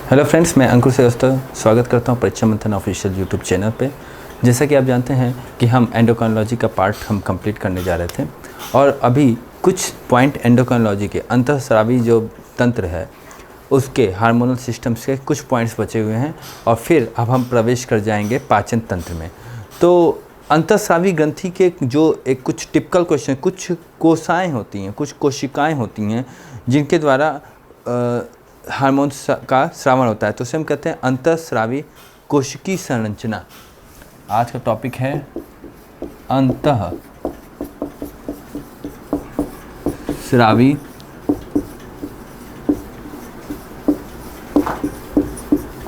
Hello friends, मैं अंकुर श्रीवास्तव स्वागत करता हूं परीक्षा मंथन ऑफिशियल यूट्यूब चैनल पे। जैसा कि आप जानते हैं कि हम एंडोक्राइनोलॉजी का पार्ट हम कंप्लीट करने जा रहे थे और अभी कुछ पॉइंट एंडोक्राइनोलॉजी के अंतःस्रावी जो तंत्र है उसके हार्मोनल सिस्टम्स के कुछ पॉइंट्स बचे हुए हैं और फिर अब हम प्रवेश कर जाएंगे पाचन तंत्र में। तो अंतःस्रावी ग्रंथि के जो एक कुछ टिपिकल क्वेश्चन, कुछ कोशिकाएँ होती हैं, कुछ कोशिकाएँ होती हैं जिनके द्वारा हार्मोन का स्रावन होता है, तो उसे हम कहते हैं अंतःस्रावी कोशिकीय संरचना। आज का टॉपिक है अंतःस्रावी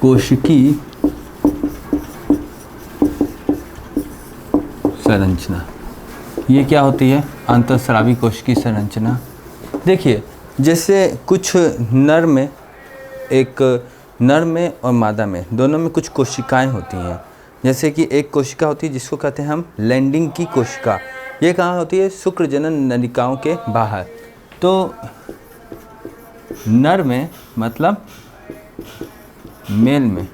कोशिकीय संरचना। ये क्या होती है अंतःस्रावी कोशिकीय संरचना? देखिए, जैसे कुछ नर में और मादा में दोनों में कुछ कोशिकाएं होती हैं। जैसे कि एक कोशिका होती है जिसको कहते हैं हम लैंडिंग की कोशिका। ये कहाँ होती है? शुक्रजनन नलिकाओं के बाहर। तो नर में मतलब मेल में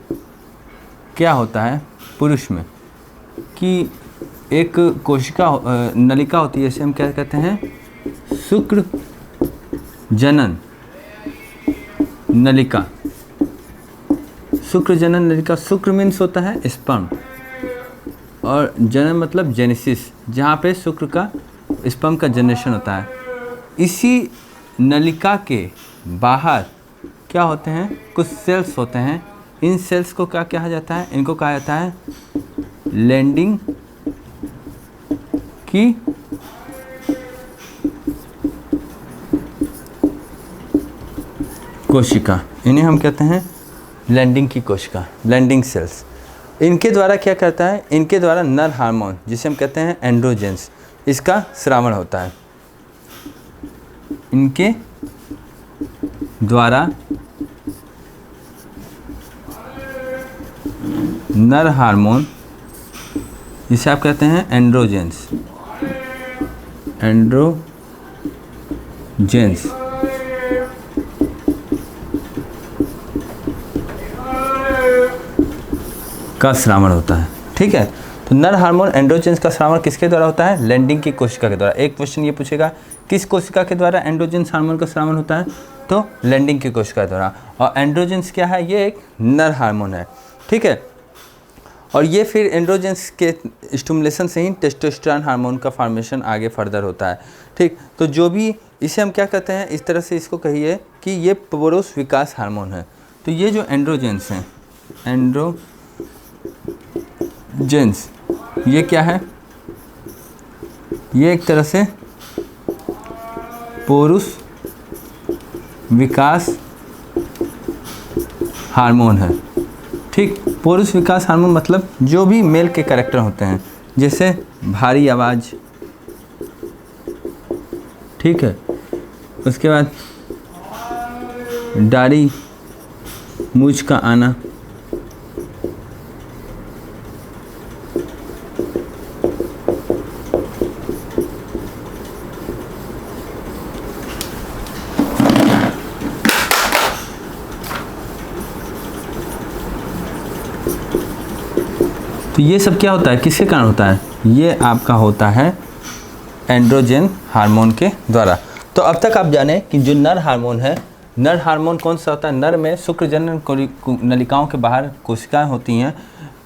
क्या होता है, पुरुष में, कि एक कोशिका नलिका होती है, जैसे हम क्या कहते हैं शुक्र जनन नलिका। शुक्र जनन नलिका, शुक्र मीन्स होता है स्पर्म और जनन मतलब जेनेसिस, जहाँ पे शुक्र का स्पर्म का जनरेशन होता है। इसी नलिका के बाहर क्या होते हैं, कुछ सेल्स होते हैं। इन सेल्स को क्या कहा जाता है? इनको कहा जाता है लैंडिंग की कोशिका। इन्हें हम कहते हैं लैंडिंग की कोशिका, लैंडिंग सेल्स। इनके द्वारा क्या करता है? इनके द्वारा नर हार्मोन, जिसे हम कहते हैं एंड्रोजेंस, इसका स्रावन होता है। इनके द्वारा नर हार्मोन, जिसे आप कहते हैं एंड्रोजेंस, एंड्रोजेंस का स्रावन होता है। ठीक है, तो नर हार्मोन एंड्रोजेंस का स्रावन किसके द्वारा होता है? लैंडिंग की कोशिका के द्वारा। एक क्वेश्चन ये पूछेगा किस कोशिका के द्वारा एंड्रोजेंस हार्मोन का स्रावन होता है, तो लैंडिंग की कोशिका के द्वारा। और एंड्रोजेंस क्या है? ये एक नर हार्मोन है। ठीक है, और ये फिर एंड्रोजेंस के स्टिमुलेशन से ही टेस्टोस्टेरोन हार्मोन का फॉर्मेशन आगे फर्दर होता है। ठीक, तो जो भी इसे हम क्या कहते हैं, इस तरह से इसको कहिए कि ये पुरुष विकास हार्मोन है। तो ये जो एंड्रोजेंस हैं, एंड्रोजेंस, ये क्या है? ये एक तरह से पुरुष विकास हार्मोन है। ठीक, पुरुष विकास हार्मोन मतलब जो भी मेल के कैरेक्टर होते हैं, जैसे भारी आवाज़, ठीक है, उसके बाद दाढ़ी मूंछ का आना, तो ये सब क्या होता है, किसके कारण होता है? ये आपका होता है एंड्रोजन हार्मोन के द्वारा। तो अब तक आप जाने कि जो नर हार्मोन है, नर हार्मोन कौन सा होता है? नर में शुक्रजनन नलिकाओं के बाहर कोशिकाएं होती हैं।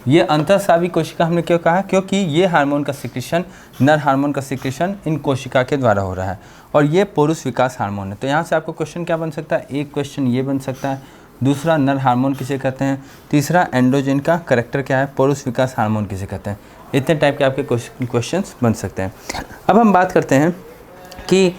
ये अंतःस्रावी कोशिका हमने क्यों कहा? क्योंकि ये हार्मोन का सिक्रेशन, नर हार्मोन का सिक्रेशन इन कोशिका के द्वारा हो रहा है और ये पुरुष विकास हार्मोन है। तो यहाँ से आपको क्वेश्चन क्या बन सकता है? एक क्वेश्चन ये बन सकता है, दूसरा नर हार्मोन किसे कहते हैं, तीसरा एंड्रोजन का करैक्टर क्या है, पुरुष विकास हार्मोन किसे कहते हैं। इतने टाइप के आपके क्वेश्चंस बन सकते हैं। अब हम बात करते हैं कि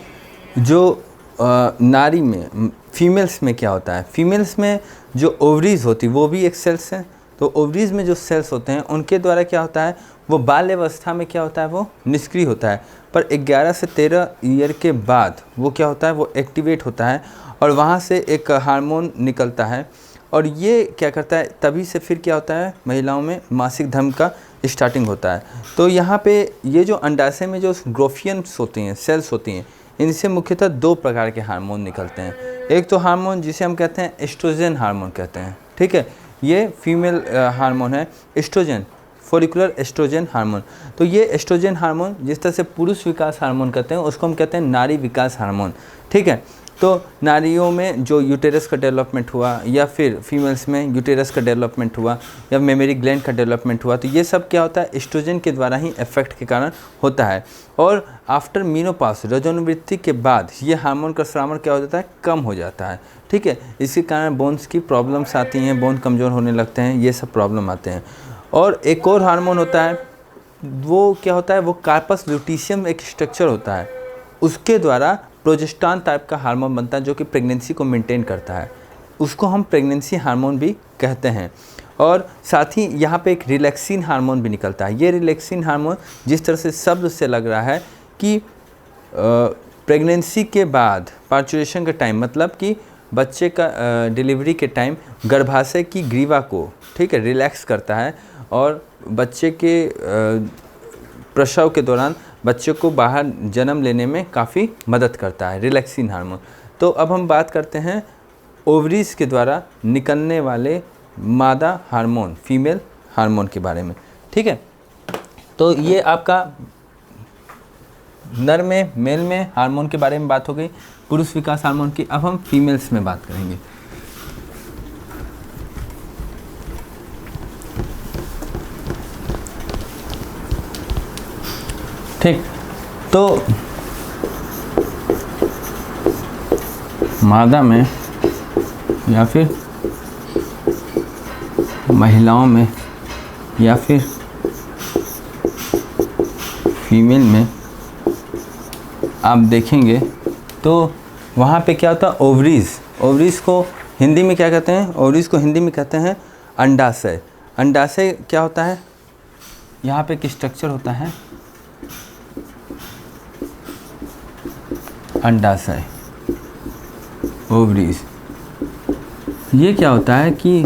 जो नारी में, फीमेल्स में क्या होता है। फीमेल्स में जो ओवरीज होती है वो भी एक सेल्स है। तो ओवरीज में जो सेल्स होते हैं उनके द्वारा क्या होता है, वो बाल्यावस्था में क्या होता है, वो निष्क्रिय होता है, पर 11 से 13 ईयर के बाद वो क्या होता है, वो एक्टिवेट होता है और वहाँ से एक हार्मोन निकलता है और ये क्या करता है, तभी से फिर क्या होता है, महिलाओं में मासिक धर्म का स्टार्टिंग होता है। तो यहाँ पे ये जो अंडाशय में जो ग्रोफियंस होती हैं, सेल्स होती हैं, इनसे मुख्यतः दो प्रकार के हार्मोन निकलते हैं। एक तो हार्मोन जिसे हम कहते हैं एस्ट्रोजन हार्मोन कहते हैं, ठीक है। ये फीमेल हार्मोन है एस्ट्रोजन, फॉलिकुलर एस्ट्रोजन हार्मोन। तो ये एस्ट्रोजन हार्मोन जिस तरह से पुरुष विकास हार्मोन कहते हैं उसको हम कहते हैं नारी विकास हार्मोन, ठीक है। तो नारियों में जो यूटेरस का डेवलपमेंट हुआ या फिर फीमेल्स में यूटेरस का डेवलपमेंट हुआ या मेमोरी ग्लैंड का डेवलपमेंट हुआ, तो ये सब क्या होता है एस्ट्रोजन के द्वारा ही इफेक्ट के कारण होता है। और आफ्टर मीनोपॉज, रजोनिवृत्ति के बाद ये हार्मोन का स्रावण क्या हो जाता है, कम हो जाता है, ठीक है। इसके कारण बोन्स की प्रॉब्लम्स आती हैं, बोन कमज़ोर होने लगते हैं, ये सब प्रॉब्लम आते हैं। और एक और हार्मोन होता है, वो क्या होता है, वो कार्पस ल्यूटिशियम एक स्ट्रक्चर होता है, उसके द्वारा प्रोजेस्टेरॉन टाइप का हार्मोन बनता है जो कि प्रेगनेंसी को मेंटेन करता है, उसको हम प्रेगनेंसी हार्मोन भी कहते हैं। और साथ ही यहाँ पे एक रिलैक्सिन हार्मोन भी निकलता है। ये रिलैक्सिन हार्मोन जिस तरह से शब्द से लग रहा है कि प्रेगनेंसी के बाद पार्चुरेशन का टाइम, मतलब कि बच्चे का डिलीवरी के टाइम गर्भाशय की ग्रीवा को, ठीक है, रिलैक्स करता है और बच्चे के प्रसव के दौरान बच्चे को बाहर जन्म लेने में काफ़ी मदद करता है रिलैक्सिन हार्मोन। तो अब हम बात करते हैं ओवरीज के द्वारा निकलने वाले मादा हार्मोन, फीमेल हार्मोन के बारे में, ठीक है। तो ये आपका नर में, मेल में हार्मोन के बारे में बात हो गई, पुरुष विकास हार्मोन की। अब हम फीमेल्स में बात करेंगे। ठीक, तो मादा में या फिर महिलाओं में या फिर फीमेल में आप देखेंगे तो वहाँ पे क्या होता है, ओवरीज। ओवरीज को हिंदी में क्या कहते हैं, ओवरीज को हिंदी में कहते हैं अंडाशय। अंडाशय क्या होता है, यहाँ पे एक स्ट्रक्चर होता है अंडाशय, ओवरीज। ये क्या होता है कि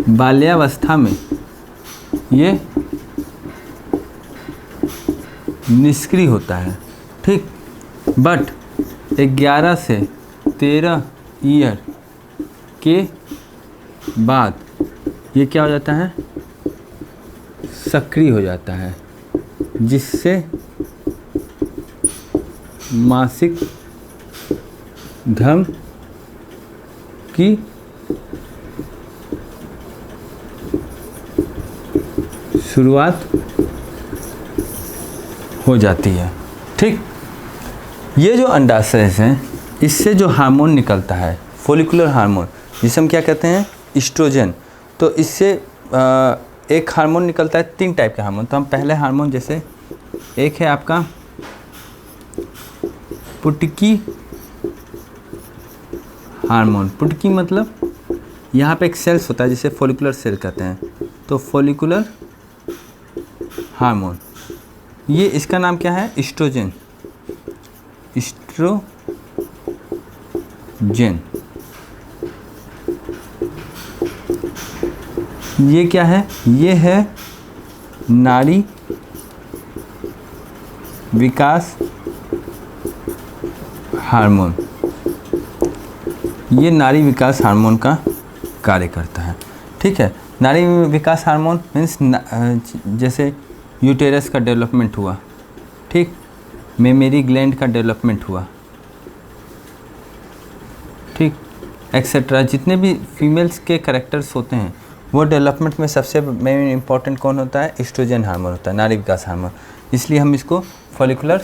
बाल्यावस्था में ये निष्क्रिय होता है, ठीक। बट 11 से 13 ईयर के बाद ये क्या हो जाता है, सक्रिय हो जाता है, जिससे मासिक धर्म की शुरुआत हो जाती है, ठीक। ये जो अंडाशय हैं, इससे जो हार्मोन निकलता है फॉलिकुलर हार्मोन, जिसे हम क्या कहते हैं, एस्ट्रोजन। तो इससे एक हार्मोन निकलता है, 3 टाइप के हार्मोन। तो हम पहले हार्मोन, जैसे एक है आपका पुटकी हार्मोन। पुटकी मतलब यहाँ पे एक सेल्स होता है जिसे फॉलिकुलर सेल कहते हैं। तो फॉलिकुलर हार्मोन, ये इसका नाम क्या है, एस्ट्रोजन, एस्ट्रोजन। ये क्या है, ये है नारी विकास हार्मोन। ये नारी विकास हार्मोन का कार्य करता है, ठीक है। नारी विकास हार्मोन मीन्स जैसे यूटेरस का डेवलपमेंट हुआ, ठीक, मेमोरी ग्लैंड का डेवलपमेंट हुआ, ठीक, एक्सेट्रा। जितने भी फीमेल्स के कैरेक्टर्स होते हैं वो डेवलपमेंट में सबसे मेन इम्पॉर्टेंट कौन होता है, एस्ट्रोजन हार्मोन होता है, नारी विकास हार्मोन। इसलिए हम इसको फॉलिकुलर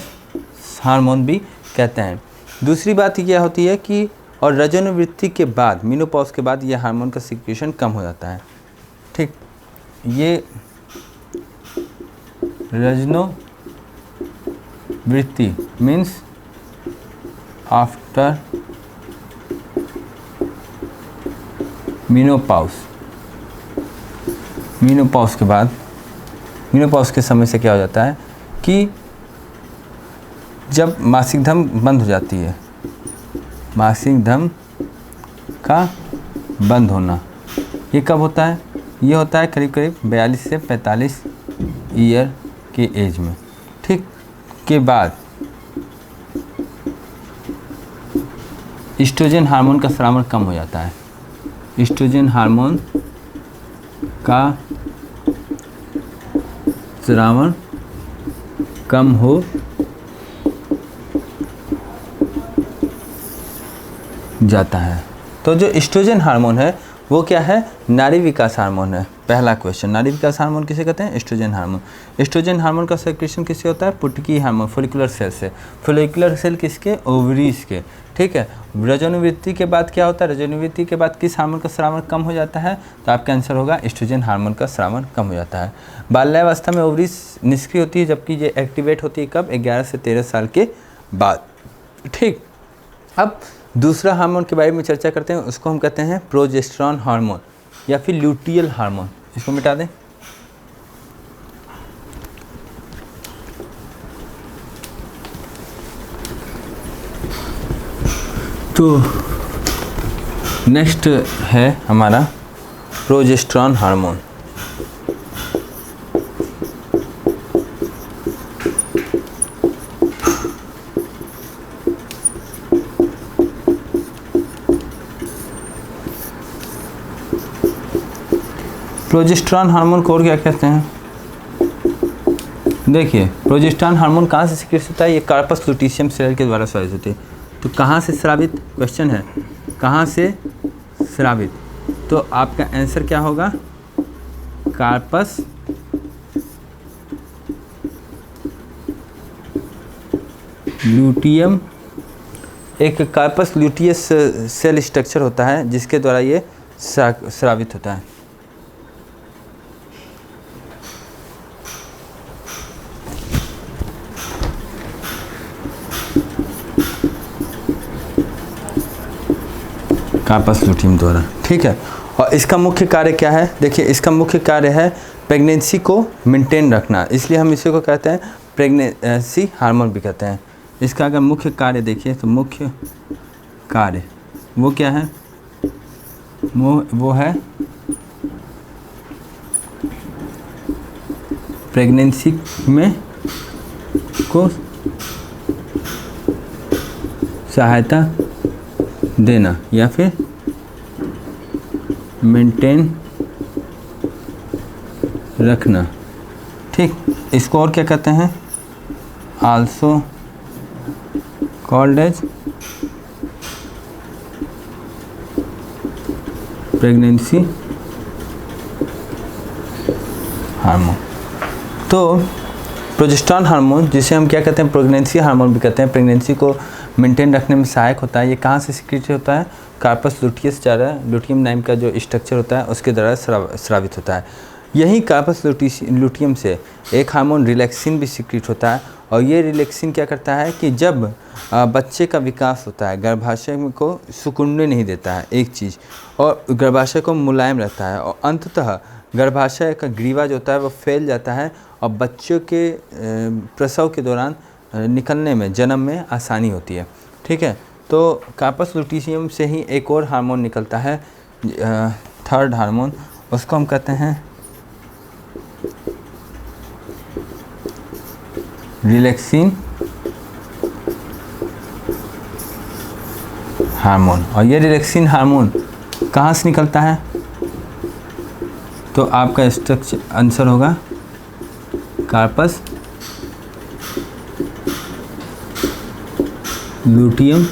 हार्मोन भी कहते हैं। दूसरी बात क्या होती है कि और रजोनिवृत्ति के बाद, मेनोपॉज के बाद ये हार्मोन का सिक्रेशन कम हो जाता है, ठीक। ये रजोनिवृत्ति मीन्स आफ्टर मेनोपॉज। मेनोपॉज के बाद, मेनोपॉज के समय से क्या हो जाता है कि जब मासिक धर्म बंद हो जाती है, मासिक धर्म का बंद होना, ये कब होता है, ये होता है करीब करीब 42 से 45 ईयर के एज में, ठीक। के बाद ईस्ट्रोजन हार्मोन का स्रावन कम हो जाता है। ईस्ट्रोजन हार्मोन का स्रावन कम हो जाता है। तो जो ईस्ट्रोजन हार्मोन है वो क्या है? नारी विकास हार्मोन है। पहला क्वेश्चन, नारी विकास हार्मोन किसे कहते हैं? Estrogen hormone. ईस्ट्रोजन हार्मोन का सेक्रेशन किससे होता है? पुटकी हार्मोन, फोलिकुलर सेल से। फोलिकुलर सेल किसके? ओवरीज के। ठीक है। रजोनिवृत्ति के बाद क्या होता है? रजोनिवृत्ति के बाद किस हार्मोन का स्रावन कम हो जाता है? तो आपका आंसर होगा ईस्ट्रोजन हार्मोन का स्रावन कम हो जाता है। बाल्यावस्था में ओवरीज निष्क्रिय होती है, जबकि ये एक्टिवेट होती है कब? 11 से 13 साल के बाद। ठीक। अब दूसरा हार्मोन के बारे में चर्चा करते हैं, उसको हम कहते हैं प्रोजेस्टेरॉन हार्मोन या फिर ल्यूटियल हार्मोन। इसको मिटा दें। तो नेक्स्ट है हमारा प्रोजेस्टेरॉन हार्मोन। प्रोजेस्टेरॉन हार्मोन को और क्या कहते हैं? देखिए, प्रोजेस्टेरॉन हार्मोन कहाँ से सिक्रेट होता है? ये कार्पस लुटिशियम सेल के द्वारा स्रावित होती है। तो कहाँ से स्रावित? क्वेश्चन है कहाँ से स्रावित? तो आपका आंसर क्या होगा? Corpus luteum. एक कार्पस ल्यूटियस सेल स्ट्रक्चर होता है जिसके द्वारा ये स्रावित होता है। कार्पस ल्यूटियम द्वारा। ठीक है। और इसका मुख्य कार्य क्या है? देखिए, इसका मुख्य कार्य है प्रेगनेंसी को मेंटेन रखना, इसलिए हम इसी को कहते हैं प्रेगनेंसी हार्मोन भी कहते हैं। इसका अगर मुख्य कार्य देखिए तो मुख्य कार्य वो क्या है? वो है प्रेगनेंसी में को सहायता देना या फिर मेंटेन रखना। ठीक। इसको और क्या कहते हैं? Also called as pregnancy hormone. तो प्रोजेस्टेरॉन हार्मोन, जिसे हम क्या कहते हैं? प्रेगनेंसी हार्मोन भी कहते हैं, प्रेगनेंसी को मेंटेन रखने में सहायक होता है। ये कहाँ से सिक्रेट होता है? कार्पस लुटियस द्वारा, ल्यूटियम नाम का जो स्ट्रक्चर होता है उसके द्वारा स्रावित होता है। यही कार्पस ल्यूटियम से एक हार्मोन रिलैक्सिन भी सिक्रेट होता है। और ये रिलैक्सिन क्या करता है कि जब बच्चे का विकास होता है, गर्भाशय को सिकुड़ने नहीं देता है एक चीज़, और गर्भाशय को मुलायम रहता है, और अंततः गर्भाशय का ग्रीवा जो होता है वो फैल जाता है और बच्चों के प्रसव के दौरान निकलने में, जन्म में आसानी होती है। ठीक है। तो कार्पस लुटियम से ही एक और हार्मोन निकलता है, थर्ड हार्मोन, उसको हम कहते हैं रिलैक्सिन हार्मोन। और ये रिलैक्सिन हार्मोन कहाँ से निकलता है? तो आपका स्ट्रक्चर आंसर होगा कार्पस ल्यूटियम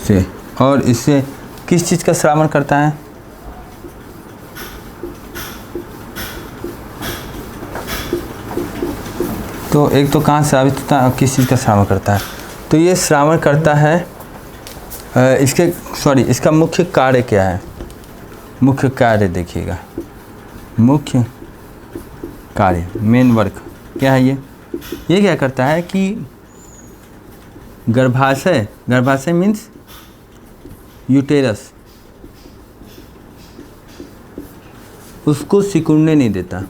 से। और इससे किस चीज़ का स्रावन करता है? तो एक तो कहाँ स्रावित होता है और किस चीज़ का स्रावन करता है? तो ये स्रावन करता है इसका मुख्य कार्य क्या है? मुख्य कार्य देखिएगा, मुख्य कार्य, मेन वर्क क्या है? ये क्या करता है कि गर्भाशय मीन्स यूटेरस, उसको सिकुड़ने नहीं देता,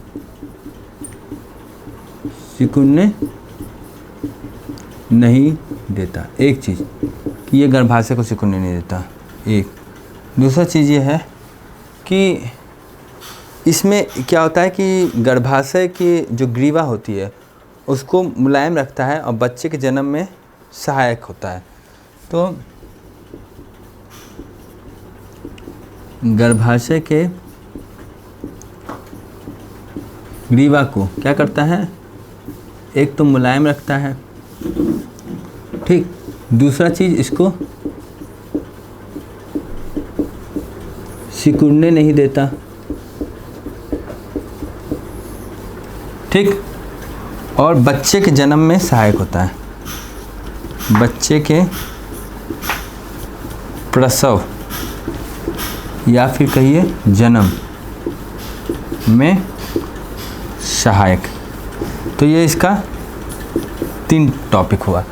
सिकुड़ने नहीं देता। एक चीज़ कि ये गर्भाशय को सिकुड़ने नहीं देता। एक दूसरा चीज़ ये है कि इसमें क्या होता है कि गर्भाशय की जो ग्रीवा होती है उसको मुलायम रखता है और बच्चे के जन्म में सहायक होता है। तो गर्भाशय के ग्रीवा को क्या करता है, एक तो मुलायम रखता है, ठीक, दूसरा चीज इसको सिकुड़ने नहीं देता, ठीक, और बच्चे के जन्म में सहायक होता है, बच्चे के प्रसव या फिर कहिए जन्म में सहायक। तो ये इसका 3 टॉपिक हुआ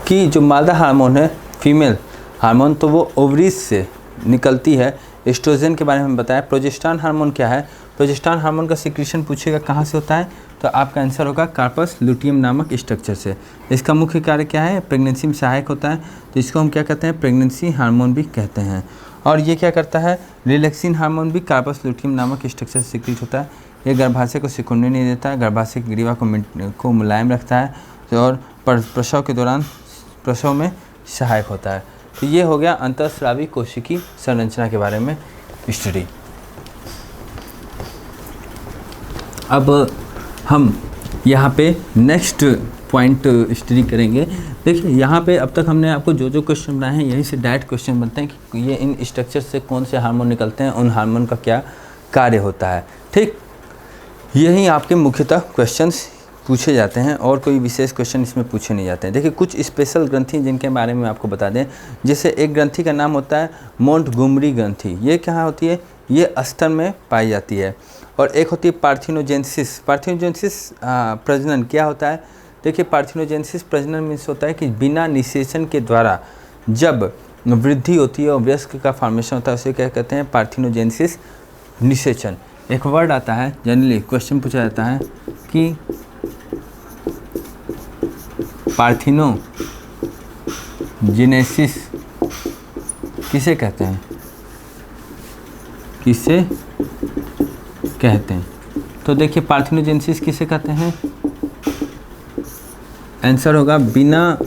कि जो मादा हार्मोन है, फीमेल हार्मोन, तो वो ओवरीज से निकलती है। एस्ट्रोजन के बारे में बताया। प्रोजेस्टेरॉन हार्मोन क्या है, प्रोजेस्टेरॉन हार्मोन का सिक्रीशन पूछेगा कहाँ से होता है, तो आपका आंसर होगा कार्पस लुटियम नामक स्ट्रक्चर से। इसका मुख्य कार्य क्या है, प्रेगनेंसी में सहायक होता है, तो इसको हम क्या कहते हैं, प्रेगनेंसी हार्मोन भी कहते हैं। और ये क्या करता है, रिलैक्सिन हार्मोन भी कार्पस लुटियम नामक स्ट्रक्चर से सिक्रीट होता है। ये गर्भाशय को सिकुड़ने नहीं देता है, गर्भाशय की ग्रीवा को मुलायम रखता है, और प्रसव के दौरान प्रसव में सहायक होता है। तो ये हो गया अंतःस्रावी कोशिकी संरचना के बारे में स्टडी। अब हम यहाँ पे नेक्स्ट पॉइंट स्टडी करेंगे। देखिए यहाँ पे अब तक हमने आपको जो जो क्वेश्चन बनाए हैं यहीं से डायरेक्ट क्वेश्चन बनते हैं कि ये इन स्ट्रक्चर से कौन से हार्मोन निकलते हैं, उन हार्मोन का क्या कार्य होता है, ठीक। यही आपके मुख्यतः क्वेश्चंस पूछे जाते हैं और कोई विशेष क्वेश्चन इसमें पूछे नहीं जाते हैं। देखिए कुछ स्पेशल ग्रंथि जिनके बारे में आपको बता दें, जैसे एक ग्रंथि का नाम होता है मोंटगोमरी ग्रंथि। ये कहाँ होती है, ये स्तन में पाई जाती है। और एक होती है पार्थिनोजेनेसिस। पार्थिनोजेनेसिस प्रजनन क्या होता है, देखिए पार्थिनोजेनेसिस प्रजनन मीन्स होता है कि बिना निषेचन के द्वारा जब वृद्धि होती है और वयस्क का फॉर्मेशन होता है, उसे क्या कहते हैं, पार्थिनोजेनेसिस, निषेचन। एक वर्ड आता है, जनरली क्वेश्चन पूछा जाता है कि पार्थिनोजेनेसिस किसे कहते हैं, किसे कहते हैं। तो देखिए पार्थिनोजेनेसिस किसे कहते हैं, आंसर होगा बिना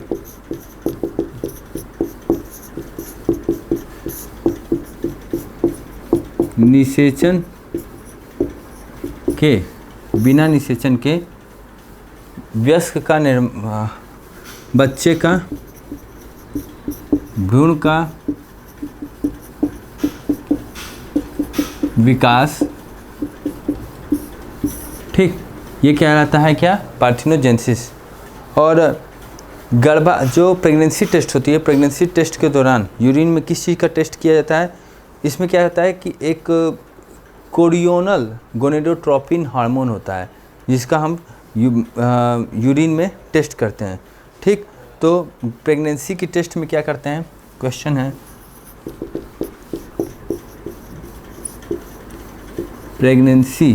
निषेचन के, बिना निषेचन के वयस्क का बच्चे का भ्रूण का विकास, ठीक, ये क्या रहता है, क्या, पार्थिनोजेनेसिस। और जो प्रेगनेंसी टेस्ट होती है, प्रेगनेंसी टेस्ट के दौरान यूरिन में किस चीज़ का टेस्ट किया जाता है, इसमें क्या होता है कि एक कोरियोनल गोनेडोट्रोपिन हार्मोन होता है जिसका हम यूरिन में टेस्ट करते हैं, ठीक। तो प्रेगनेंसी की टेस्ट में क्या करते हैं, क्वेश्चन है, प्रेगनेंसी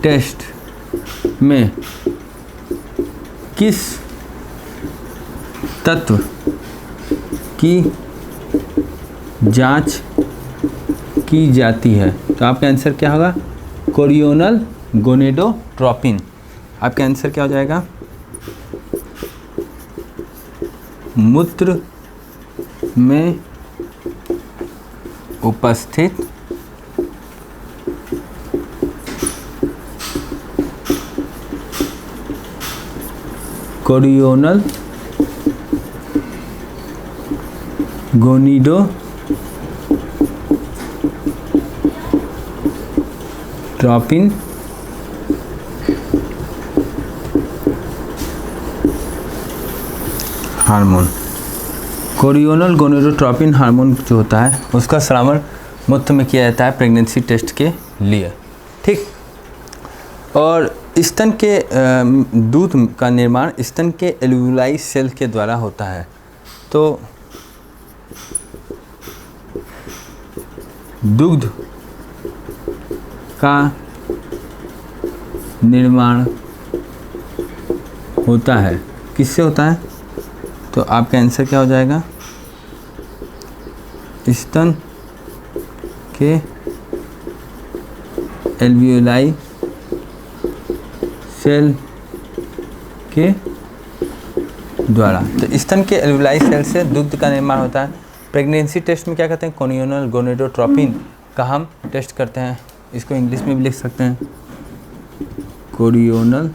टेस्ट में किस तत्व की जांच की जाती है, तो आपका आंसर क्या होगा, कोरियोनल गोनेडोट्रोपिन। आपका आंसर क्या हो जाएगा, मूत्र में उपस्थित कोरियोनल गोनेडोट्रोपिन हार्मोन। कोरियोनल गोनेडोट्रोपिन हार्मोन जो होता है उसका श्रावण मूत्र में किया जाता है प्रेगनेंसी टेस्ट के लिए, ठीक। और स्तन के दूध का निर्माण स्तन के एल्वियोलाई सेल के द्वारा होता है। तो दुग्ध का निर्माण होता है, किससे होता है, तो आपका आंसर क्या हो जाएगा, स्तन के एल्वियोलाई सेल के द्वारा। तो स्तन के एल्वियोलाई सेल से दुग्ध का निर्माण होता है प्रेगनेंसी टेस्ट में क्या कहते हैं, कोरियोनल गोनेडोट्रोपिन का हम टेस्ट करते हैं, इसको इंग्लिश में भी लिख सकते हैं, कोरियोनल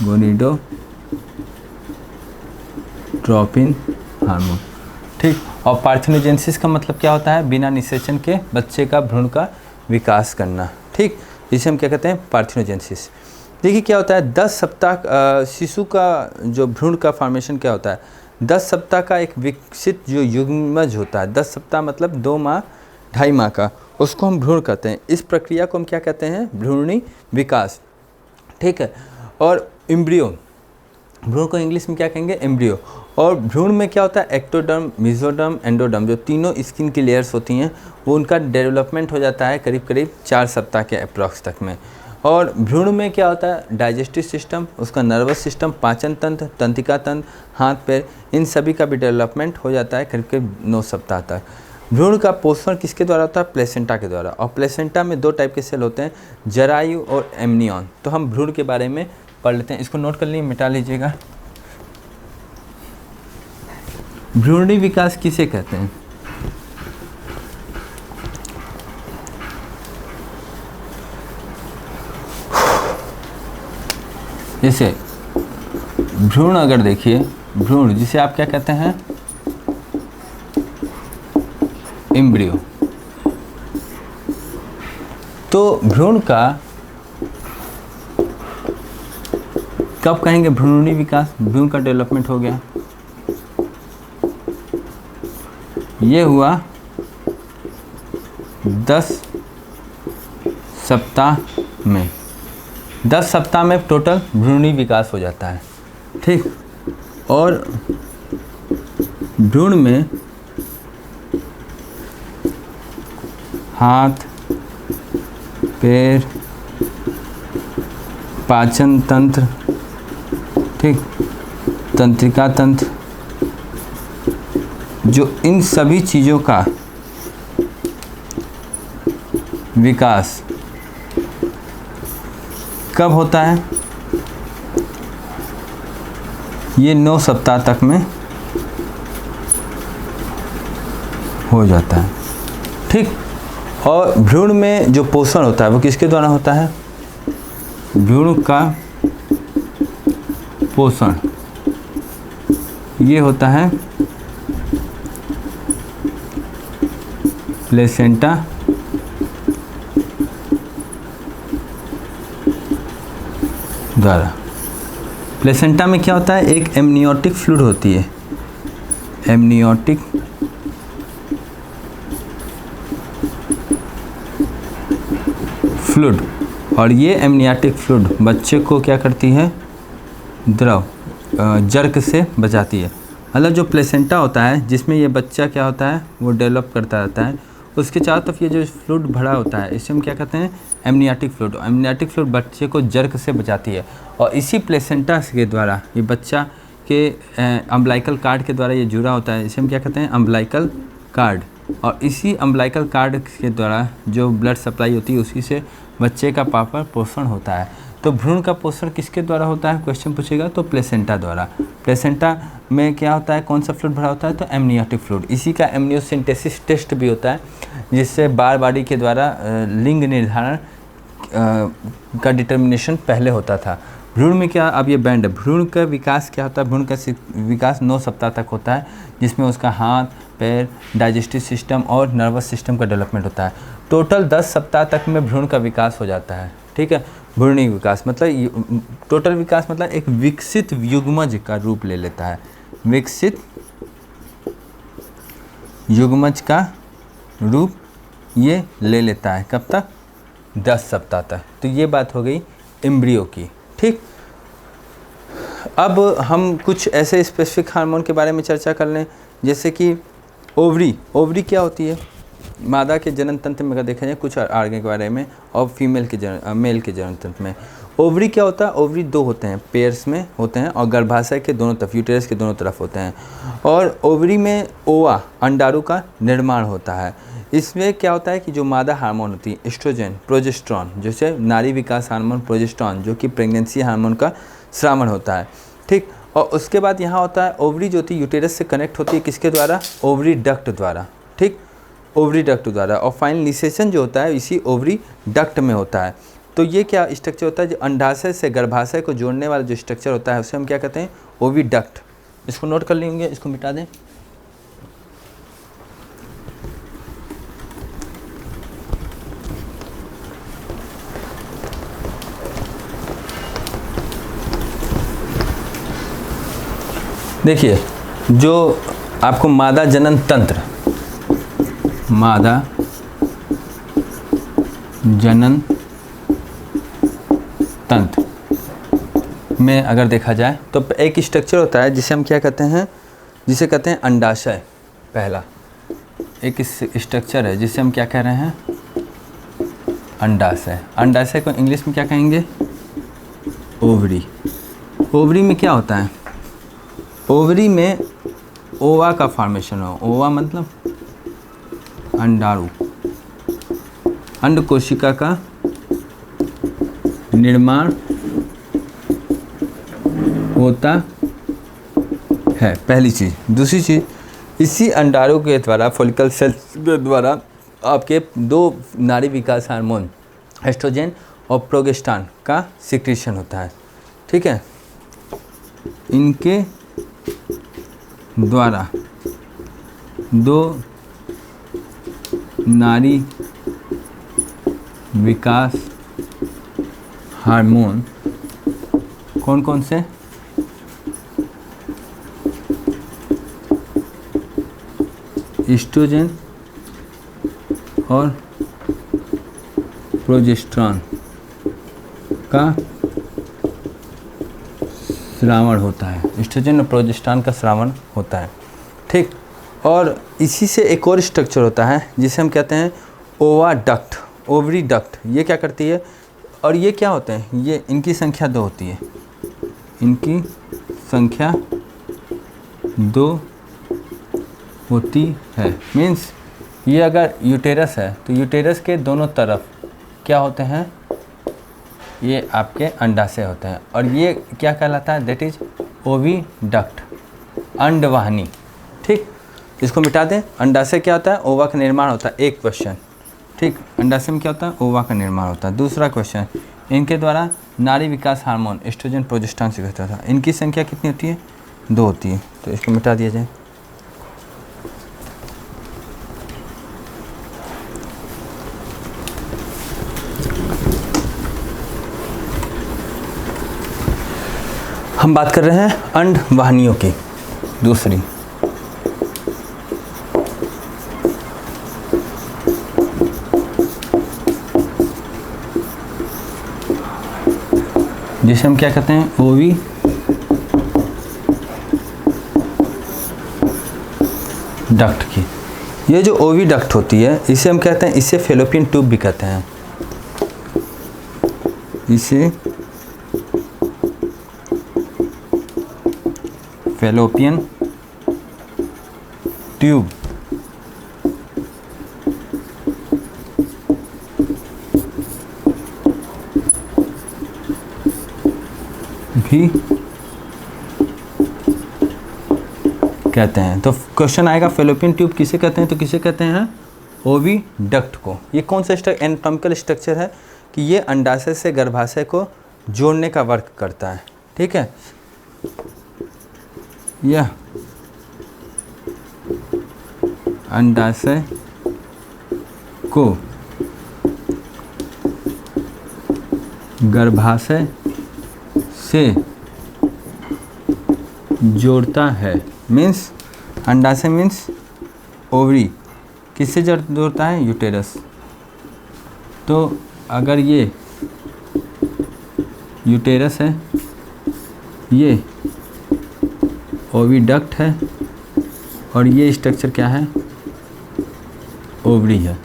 गोनेडोट्रोपिन हार्मोन। ठीक, और पार्थेनोजेनेसिस का मतलब क्या होता है, बिना निषेचन के बच्चे का भ्रूण का विकास करना। ठीक, इसे हम क्या कहते हैं, पार्थेनोजेनेसिस। देखिए क्या होता है, 10 सप्ताह शिशु का जो भ्रूण का फॉर्मेशन क्या होता है, 10 सप्ताह का एक विकसित जो युग्मज होता है, 10 सप्ताह मतलब 2 माह 2.5 माह का, उसको हम भ्रूण कहते हैं। इस प्रक्रिया को हम क्या कहते हैं, भ्रूणी विकास। ठीक है, और एम्ब्रियो, भ्रूण को इंग्लिश में क्या कहेंगे, एम्ब्रियो। और भ्रूण में क्या होता है, एक्टोडर्म, मेसोडर्म, एंडोडर्म, जो तीनों स्किन की लेयर्स होती हैं, वो उनका डेवलपमेंट हो जाता है करीब करीब 4 सप्ताह के अप्रॉक्स तक में। और भ्रूण में क्या होता है, डाइजेस्टिव सिस्टम, उसका नर्वस सिस्टम, पाचन तंत्र, तंत्रिका तंत्र, हाथ पैर, इन सभी का भी डेवलपमेंट हो जाता है करीब करीब 9 सप्ताह तक। भ्रूण का पोषण किसके द्वारा होता है, प्लेसेंटा के द्वारा। और प्लेसेंटा में 2 टाइप के सेल होते हैं, जरायु और एमनियन। तो हम भ्रूण के बारे में पढ़ लेते हैं, इसको नोट कर लीजिए, मिटा लीजिएगा। भ्रूणी विकास किसे कहते हैं, जैसे भ्रूण, अगर देखिए भ्रूण जिसे आप क्या कहते हैं, एम्ब्रियो। तो भ्रूण का कब कहेंगे भ्रूणी विकास, भ्रूण का डेवलपमेंट हो गया, ये हुआ 10 सप्ताह में। 10 सप्ताह में टोटल भ्रूणी विकास हो जाता है। ठीक, और भ्रूण में हाथ पैर, पाचन तंत्र, ठीक, तंत्रिका तंत्र, जो इन सभी चीज़ों का विकास कब होता है, ये 9 सप्ताह तक में हो जाता है। ठीक, और भ्रूण में जो पोषण होता है वो किसके द्वारा होता है, भ्रूण का पोषण ये होता है प्लेसेंटा द्वारा। प्लेसेंटा में क्या होता है, एक एमनियोटिक फ्लूइड होती है, एमनियोटिक फ्लूइड। और ये एमनियोटिक फ्लूइड बच्चे को क्या करती है, द्रव जर्क से बचाती है। मतलब जो प्लेसेंटा होता है जिसमें ये बच्चा क्या होता है, वो डेवलप करता रहता है, उसके चारों तरफ ये जो फ्लूइड भरा होता है, इसे हम क्या कहते हैं, एमनियोटिक फ्लूइड। एमनियोटिक फ्लूइड बच्चे को जर्क से बचाती है। और इसी प्लेसेंटा के द्वारा ये बच्चा के अम्बलाइकल कार्ड के द्वारा ये जुड़ा होता है, इसे हम क्या कहते हैं, अम्बलाइकल कार्ड। और इसी अम्बलाइकल कार्ड के द्वारा जो ब्लड सप्लाई होती है, उसी से बच्चे का प्रॉपर पोषण होता है। तो भ्रूण का पोषण किसके द्वारा होता है, क्वेश्चन पूछेगा, तो प्लेसेंटा द्वारा। प्लेसेंटा में क्या होता है, कौन सा फ्लूइड भरा होता है, तो एमनियोटिक फ्लूइड। इसी का एमनियोसिंथेसिस टेस्ट भी होता है, जिससे बार बारी के द्वारा लिंग निर्धारण का डिटर्मिनेशन पहले होता था। भ्रूण में क्या, अब ये बैंड है, भ्रूण का विकास क्या होता है, भ्रूण का विकास 9 सप्ताह तक होता है, जिसमें उसका हाथ पैर, डाइजेस्टिव सिस्टम और नर्वस सिस्टम का डेवलपमेंट होता है। टोटल 10 सप्ताह तक में भ्रूण का विकास हो जाता है। ठीक है, भ्रूणी विकास मतलब टोटल विकास मतलब एक विकसित युग्मज का रूप ले लेता है, विकसित युग्मज का रूप ये ले लेता है, कब तक, 10 सप्ताह तक। तो ये बात हो गई एम्ब्रियो की। ठीक, अब हम कुछ ऐसे स्पेसिफिक हार्मोन के बारे में चर्चा कर लें, जैसे कि ओवरी। ओवरी क्या होती है, मादा के जनन तंत्र में अगर देखा जाए कुछ आर्गन के बारे में, और फीमेल के मेल के जनन तंत्र में ओवरी क्या होता है, ओवरी 2 होते हैं, पेयर्स में होते हैं, और गर्भाशय के दोनों तरफ, यूटेरस के दोनों तरफ होते हैं। और ओवरी में ओवा, अंडाणु का निर्माण होता है। इसमें क्या होता है कि जो मादा हार्मोन होती है, एस्ट्रोजन, प्रोजेस्टेरॉन, जैसे नारी विकास हार्मोन प्रोजेस्टेरॉन, जो कि प्रेगनेंसी हार्मोन का श्रावण होता है। ठीक, और उसके बाद यहाँ होता है ओवरी जो होती है यूटेरस से कनेक्ट होती है किसके द्वारा, ओवरी डक्ट द्वारा, ठीक, ओवरी डक्ट द्वारा। और फाइनल निषेचन जो होता है इसी ओवरी डक्ट में होता है। तो ये क्या स्ट्रक्चर होता है, जो अंडाशय से गर्भाशय को जोड़ने वाला जो स्ट्रक्चर होता है उसे हम क्या कहते हैं, ओवी डक्ट। इसको नोट कर लेंगे, इसको मिटा दें। देखिए जो आपको मादा जनन तंत्र, मादा जनन तंत्र में अगर देखा जाए तो एक स्ट्रक्चर होता है जिसे हम क्या कहते हैं, जिसे कहते हैं अंडाशय। पहला एक स्ट्रक्चर है जिसे हम क्या कह रहे हैं, अंडाशय। अंडाशय को इंग्लिश में क्या कहेंगे, ओवरी। ओवरी में क्या होता है, ओवरी में ओवा का फॉर्मेशन हो। ओवा मतलब अंडाणु, अंड कोशिका का निर्माण होता है, पहली चीज़। दूसरी चीज़, इसी अंडाणु के द्वारा, फॉलिकल सेल्स के द्वारा आपके दो नाड़ी विकास हार्मोन एस्ट्रोजन और प्रोजेस्टेरॉन का सिक्रीशन होता है, ठीक है। इनके द्वारा दो नाड़ी विकास हार्मोन कौन कौन से, एस्ट्रोजन और प्रोजेस्टेरॉन का स्रावण होता है। एस्ट्रोजन और प्रोजेस्टेरॉन का स्रावण होता है, ठीक। और इसी से एक और स्ट्रक्चर होता है जिसे हम कहते हैं ओवा डक्ट, ओवरी डक्ट। ये क्या करती है, और ये क्या होते हैं, ये इनकी संख्या 2 होती है, इनकी संख्या 2 होती है। मीन्स ये अगर यूटेरस है तो यूटेरस के दोनों तरफ क्या होते हैं, ये आपके अंडाशय होते हैं। और ये क्या कहलाता है, दैट इज ओवी डक्ट, अंडवाहिनी, ठीक। इसको मिटा दें। अंडाशय क्या होता है, ओवा का निर्माण होता है, एक क्वेश्चन, ठीक। अंडाशय में क्या होता है, ओवा का निर्माण होता है। दूसरा क्वेश्चन, इनके द्वारा नाड़ी विकास हार्मोन एस्ट्रोजन प्रोजेस्टेरॉन सिक्रीट होता है। इनकी संख्या कितनी होती है, 2 होती है। तो इसको मिटा दिया जाए। हम बात कर रहे हैं अंडवाहिनियों की। दूसरी, जिसे हम क्या कहते हैं, ओवी डक्ट की। ये जो ओवी डक्ट होती है इसे हम कहते हैं, इसे फैलोपियन ट्यूब भी कहते हैं, इसे फैलोपियन ट्यूब भी कहते हैं। तो क्वेश्चन आएगा फैलोपियन ट्यूब किसे कहते हैं, तो किसे कहते हैं, ओवी डक्ट को। ये कौन सा एनाटॉमिकल स्ट्रक्चर है कि ये अंडाशय से गर्भाशय को जोड़ने का वर्क करता है, ठीक है। यह अंडाशय को गर्भाशय से जोड़ता है। मीन्स अंडाशय मीन्स ओवरी, किससे जोड़ता है, यूटेरस। तो अगर ये यूटेरस है, ये ओविडक्ट है, और ये स्ट्रक्चर क्या है, ओवरी है।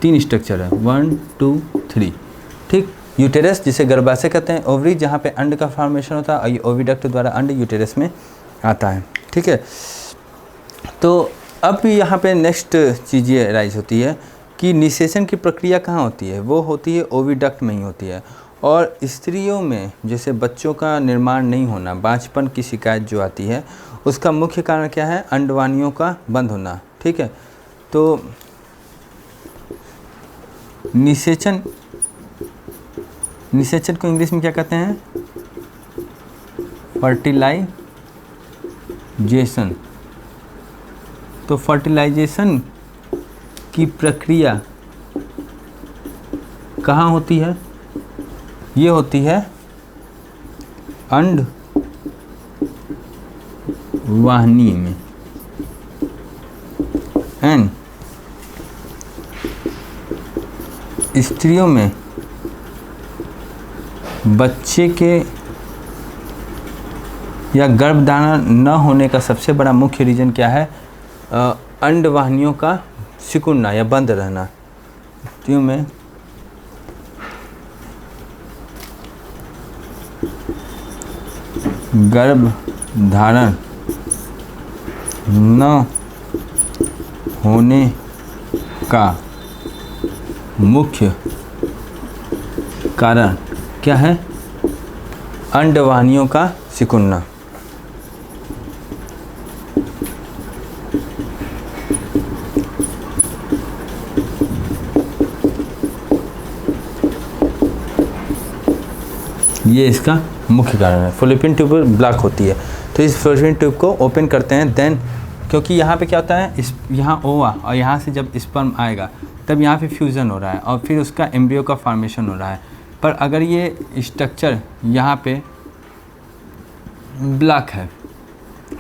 3 स्ट्रक्चर है, 1 2 3, ठीक। यूटेरस जिसे गर्भाशय कहते हैं, ओवरी जहाँ पे अंड का फॉर्मेशन होता है, और ये ओविडक्ट द्वारा अंड यूटेरस में आता है, ठीक है। तो अब यहाँ पे नेक्स्ट चीज़ ये राइज होती है कि निषेचन की प्रक्रिया कहाँ होती है, वो होती है ओविडक्ट में ही होती है। और स्त्रियों में जैसे बच्चों का निर्माण नहीं होना, बांझपन की शिकायत जो आती है, उसका मुख्य कारण क्या है? अंडवाहिनियों का बंद होना। ठीक है, तो निषेचन को इंग्लिश में क्या कहते हैं? फर्टिलाइजेशन। तो फर्टिलाइजेशन की प्रक्रिया कहाँ होती है? ये होती है अंडवाहिनी में। एंड स्त्रियों में बच्चे के या गर्भधारण न होने का सबसे बड़ा मुख्य रीज़न क्या है? अंडवाहिनियों का सिकुड़ना या बंद रहना। स्त्रियों में गर्भधारण न होने का मुख्य कारण क्या है? अंडवाहिनियों का सिकुड़ना। ये इसका मुख्य कारण है। फॉलोपियन ट्यूब ब्लॉक होती है, तो इस फॉलोपियन ट्यूब को ओपन करते हैं। देन क्योंकि यहाँ पे क्या होता है, इस यहाँ ओवा और यहाँ से जब स्पर्म आएगा तब यहाँ पे फ्यूज़न हो रहा है और फिर उसका एम्ब्रियो का फॉर्मेशन हो रहा है। पर अगर ये स्ट्रक्चर यहाँ पे ब्लॉक है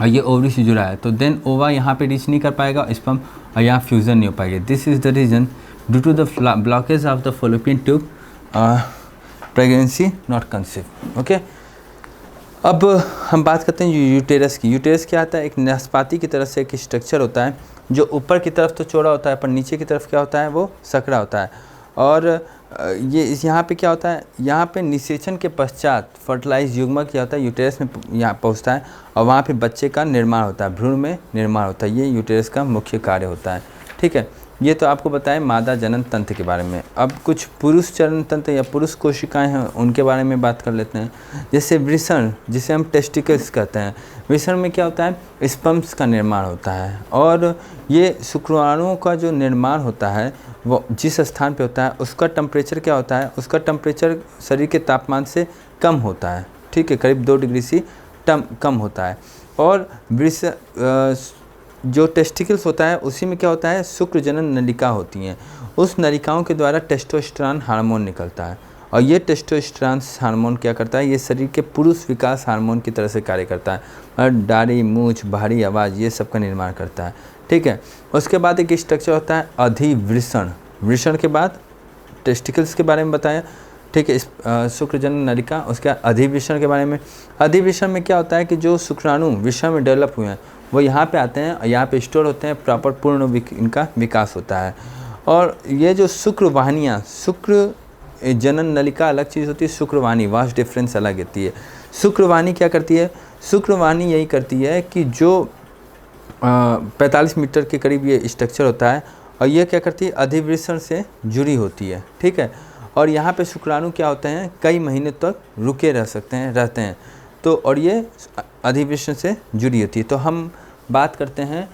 और ये ओवरी से जुड़ा है, तो देन ओवा यहाँ पे रीच नहीं कर पाएगा स्पर्म और यहाँ फ्यूज़न नहीं हो पाएगा। This is the reason due to the blockage of the fallopian tube pregnancy not conceive. Okay, अब हम बात करते हैं यूटेरस की। यूटेरस क्या आता है? एक नाशपाती की तरह से एक स्ट्रक्चर होता है जो ऊपर की तरफ तो चौड़ा होता है पर नीचे की तरफ क्या होता है? वो सकड़ा होता है। और ये यहाँ पे क्या होता है? यहाँ पे निषेचन के पश्चात फर्टिलाइज युग्मक क्या होता है? यूटेरस में यहाँ पहुँचता है और वहाँ पे बच्चे का निर्माण होता है, भ्रूण में निर्माण होता है। ये यूटेरस का मुख्य कार्य होता है। ठीक है, ये तो आपको बताएं मादा जनन तंत्र के बारे में। अब कुछ पुरुष चरण तंत्र या पुरुष कोशिकाएं हैं, उनके बारे में बात कर लेते हैं। जैसे वृषण, जिसे हम टेस्टिकल्स कहते हैं, वृषण में क्या होता है? स्पर्म्स का निर्माण होता है और ये शुक्राणुओं का जो निर्माण होता है वो जिस स्थान पे होता है उसका टेम्परेचर क्या होता है? उसका टेम्परेचर शरीर के तापमान से कम होता है। ठीक है, करीब 2 डिग्री से कम होता है। और जो टेस्टिकल्स होता है उसी में क्या होता है? शुक्र जनन नलिका होती हैं। उस नलिकाओं के द्वारा टेस्टोस्टेरोन हार्मोन निकलता है और ये टेस्टोस्टेरोन हार्मोन क्या करता है? ये शरीर के पुरुष विकास हार्मोन की तरह से कार्य करता है और दाढ़ी, मूछ, भारी आवाज़ ये सब का निर्माण करता है। ठीक है, उसके बाद एक स्ट्रक्चर होता है अधिवृषण। वृषण के बाद टेस्टिकल्स के बारे में बताया। ठीक है, शुक्र जनन नलिका। उसके बाद अधिवृषण के बारे में। अधिवृषण में क्या होता है कि जो शुक्राणु वृषण में डेवलप हुए हैं वो यहाँ पे आते हैं और यहाँ पे स्टोर होते हैं, प्रॉपर पूर्ण इनका विकास होता है। और ये जो शुक्रवाहिनियाँ, शुक्र जनन नलिका अलग चीज़ होती है, शुक्रवाहिनी वास्ट डिफरेंस अलग होती है। शुक्रवाहिनी क्या करती है? शुक्रवाहिनी यही करती है कि जो 45 मीटर के करीब ये स्ट्रक्चर होता है और ये क्या करती है? अधिवृषण से जुड़ी होती है। ठीक है, और यहाँ पे शुक्राणु क्या होते हैं? कई महीने तक रुके रहते हैं। तो और ये अधिवृषण से जुड़ी होती है। तो हम बात करते हैं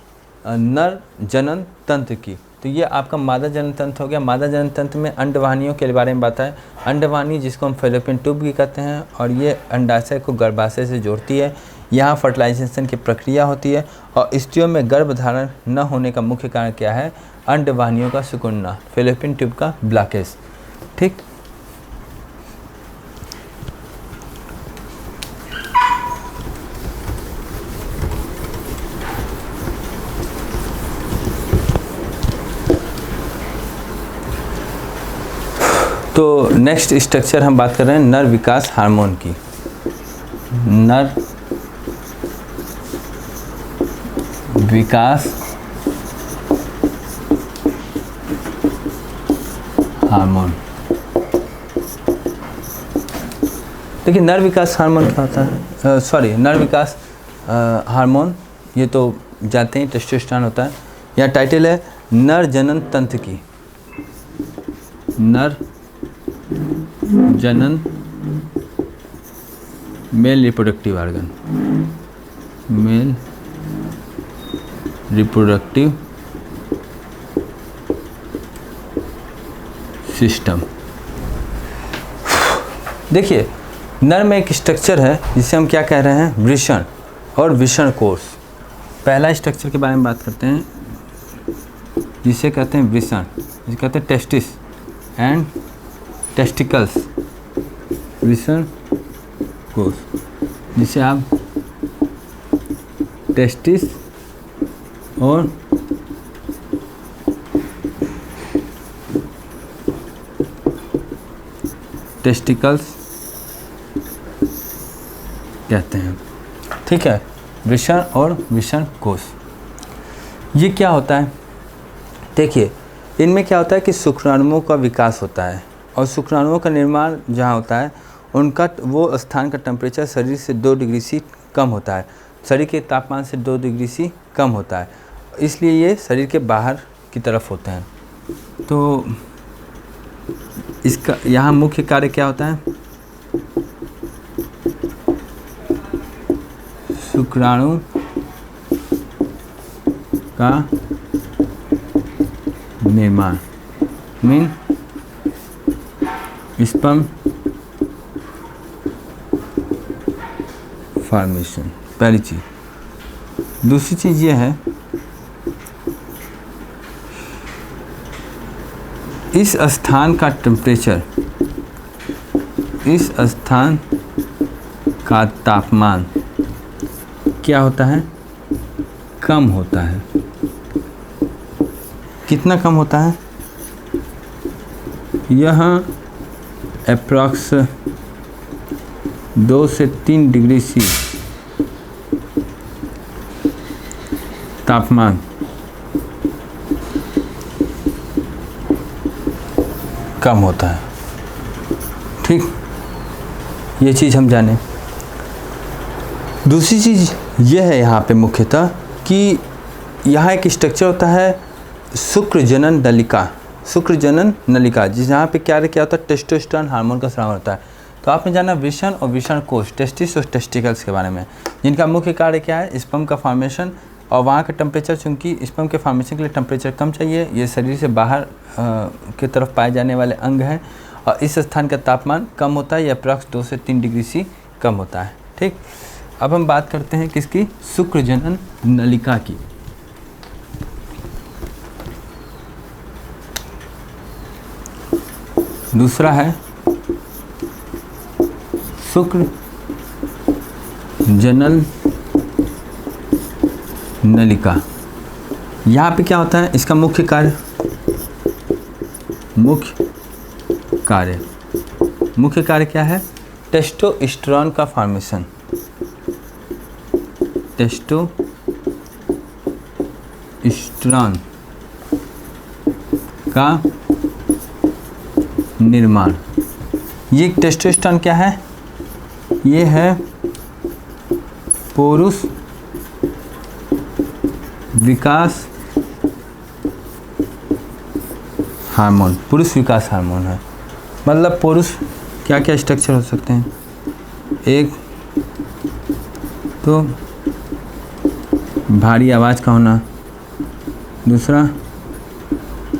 नर जनन तंत्र की। तो ये आपका मादा जनन तंत्र हो गया। मादा जनन तंत्र में अंडवाहिनियों के बारे में बात है। अंडवाहिनी जिसको हम फैलोपियन ट्यूब भी कहते हैं और ये अंडाशय को गर्भाशय से जोड़ती है। यहाँ फर्टिलाइजेशन की प्रक्रिया होती है और स्त्रियों में गर्भधारण न होने का मुख्य कारण क्या है? अंडवाहिनियों का सिकुड़ना, फैलोपियन ट्यूब का ब्लॉकेज। ठीक, तो नेक्स्ट स्ट्रक्चर हम बात कर रहे हैं नर विकास हार्मोन की। नर विकास हार्मोन। देखिए नर विकास हार्मोन क्या होता है? नर विकास हार्मोन ये तो जानते हैं, टेस्टोस्टेरोन होता है। यहाँ टाइटल है नर जनन तंत्र की। नर जनन male reproductive organ, male reproductive system. देखिए नर में एक स्ट्रक्चर है जिसे हम क्या कह रहे हैं, वृषण और वृषण कोष। पहला स्ट्रक्चर के बारे में बात करते हैं जिसे कहते हैं वृषण, जिसे कहते हैं टेस्टिस एंड टेस्टिकल्स, वृषण कोष, जिसे आप टेस्टिस और टेस्टिकल्स कहते हैं। ठीक है, वृषण और वृषण कोष। ये क्या होता है, देखिए इनमें क्या होता है कि शुक्राणुओं का विकास होता है और शुक्राणुओं का निर्माण जहाँ होता है उनका वो स्थान का टेम्परेचर शरीर से 2 डिग्री सी कम होता है, शरीर के तापमान से 2 डिग्री सी कम होता है, इसलिए ये शरीर के बाहर की तरफ होते हैं। तो इसका यहाँ मुख्य कार्य क्या होता है, शुक्राणु का निर्माण, मीन स्पर्म फॉर्मेशन, पहली चीज। दूसरी चीज ये है, इस स्थान का टेम्परेचर, इस स्थान का तापमान क्या होता है, कम होता है। कितना कम होता है, यह अप्रॉक्स 2 से 3 डिग्री सी तापमान कम होता है। ठीक, ये चीज़ हम जाने। दूसरी चीज़ यह है यहाँ पे मुख्यतः कि यहाँ एक स्ट्रक्चर होता है शुक्र जनन नलिका, शुक्र जनन नलिका, जहाँ पे क्या होता है, टेस्टोस्टेरोन हार्मोन का स्राव होता है। तो आपने जाना वृषण और वृषण कोष, टेस्टिस और टेस्टिकल्स के बारे में, जिनका मुख्य कार्य क्या है, स्पर्म का फॉर्मेशन। और वहाँ का टेम्परेचर, चूँकि स्पर्म के फॉर्मेशन के लिए टेम्परेचर कम चाहिए, ये शरीर से बाहर की तरफ पाए जाने वाले अंग हैं, और इस स्थान का तापमान कम होता है, यह अप्रॉक्स 2 से 3 डिग्री सी कम होता है। ठीक, अब हम बात करते हैं किसकी, शुक्र जनन नलिका की। दूसरा है शुक्र जनन नलिका। यहाँ पे क्या होता है, इसका मुख्य कार्य क्या है, टेस्टोस्टेरोन का फॉर्मेशन, टेस्टोस्टेरोन का निर्माण। ये टेस्टोस्टेरोन क्या है, ये है पुरुष विकास हार्मोन, पुरुष विकास हार्मोन है। मतलब पुरुष क्या क्या स्ट्रक्चर हो सकते हैं, एक तो भारी आवाज़ का होना, दूसरा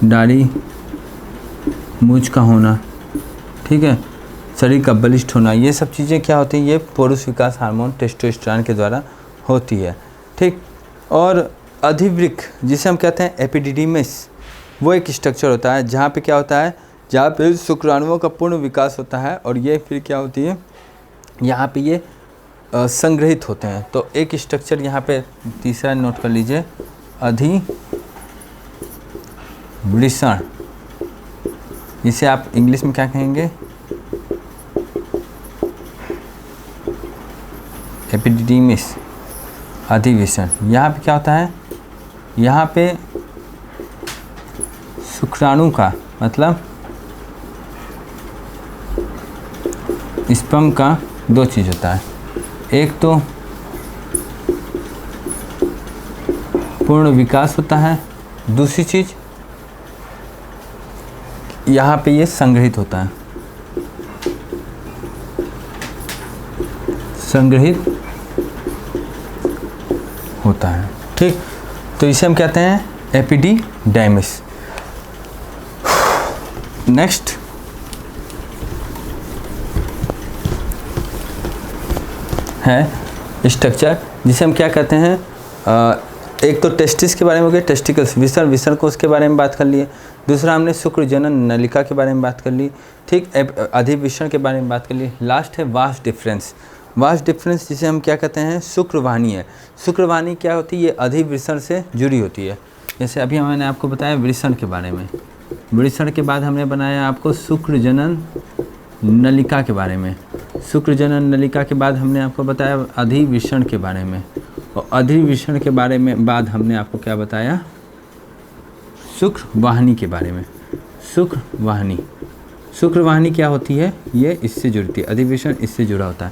दाढ़ी मूंछ का होना, ठीक है, शरीर का बलिष्ठ होना, ये सब चीज़ें क्या होती हैं, ये पुरुष विकास हार्मोन टेस्टोस्टेरोन के द्वारा होती है। ठीक, और अधिवृक्क जिसे हम कहते हैं एपिडिडिमिस, वो एक स्ट्रक्चर होता है जहाँ पे क्या होता है, जहाँ पे शुक्राणुओं का पूर्ण विकास होता है, और ये फिर क्या होती है, यहाँ पे ये संग्रहित होते हैं। तो एक स्ट्रक्चर यहाँ पे तीसरा नोट कर लीजिए, अधिवृषण, इसे आप इंग्लिश में क्या कहेंगे, एपिडिडिमिस, अधिवृषण। यहाँ पे क्या होता है, यहाँ पे शुक्राणु का मतलब स्पर्म का 2 चीज़ होता है, एक तो पूर्ण विकास होता है, दूसरी चीज़ यहाँ पे ये संग्रहित होता है। संग्रहित होता है। ठीक, तो इसे हम कहते हैं एपिडिडाइमिस। नेक्स्ट है स्ट्रक्चर, जिसे हम क्या कहते हैं, एक तो टेस्टिस के बारे में हो गया, टेस्टिकल्स विसर्ण कोश के बारे में बात कर लिए। दूसरा हमने शुक्र जनन नलिका के बारे में बात कर ली। ठीक, अधिविषण के बारे में बात कर ली। लास्ट है वास्ट डिफरेंस। वास्ट डिफरेंस जिसे हम क्या कहते हैं, शुक्रवाहिनी है। शुक्रवाहिनी क्या होती है, ये अधिविषण से जुड़ी होती है। जैसे अभी मैंने आपको बताया वृषण के बारे में, वृषण के बाद हमने बनाया आपको शुक्र जनन नलिका के बारे में, शुक्र जनन नलिका के बाद हमने आपको बताया अधिविषण के बारे में, और अधिविषण के बारे में बाद हमने आपको क्या बताया, शुक्रवाहिनी के बारे में। शुक्रवाहिनी, शुक्रवाहिनी क्या होती है, ये इससे जुड़ती है, अधिविषण इससे जुड़ा होता है।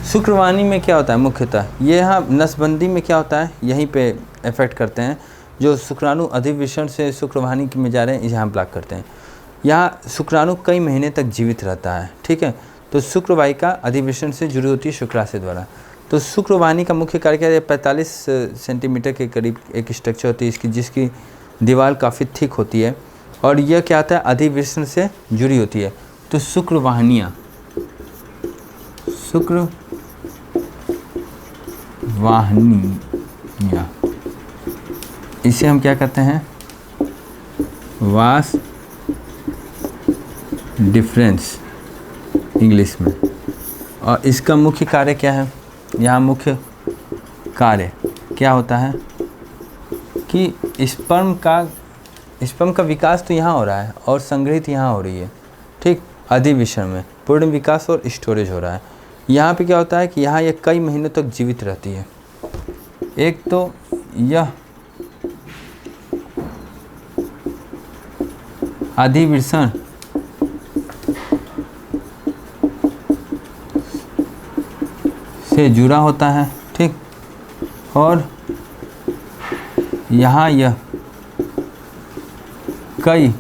शुक्रवाहिनी में क्या होता है मुख्यतः, ये यहाँ नसबंदी में क्या होता है, यहीं पे इफेक्ट करते हैं। जो शुक्राणु अधिविषण से शुक्रवाहिनी में जा रहे हैं, यहाँ ब्लॉक करते हैं। यहाँ शुक्राणु कई महीने तक जीवित रहता है। ठीक है, तो शुक्रवाहिका अधिविषण से जुड़ी होती है शुक्राशय द्वारा। तो शुक्रवाहिनी का मुख्य कार्य क्या है, 45 सेंटीमीटर के करीब एक स्ट्रक्चर होती है इसकी, जिसकी दीवार काफ़ी थिक होती है, और यह क्या आता है, अधिविषण से जुड़ी होती है। तो शुक्रवाहिनियाँ, शुक्रवाहिनियाँ, इसे हम क्या कहते हैं, वास डिफरेंस इंग्लिश में। और इसका मुख्य कार्य क्या है, यहाँ मुख्य कार्य क्या होता है कि स्पर्म का विकास तो यहाँ हो रहा है और संग्रहित यहाँ हो रही है। ठीक, अधिविषण में पूर्ण विकास और स्टोरेज हो रहा है। यहाँ पे क्या होता है कि यहाँ ये कई महीनों तक जीवित रहती है। एक तो यह अधिविषण से जुड़ा होता है। ठीक, और यहाँ यह कई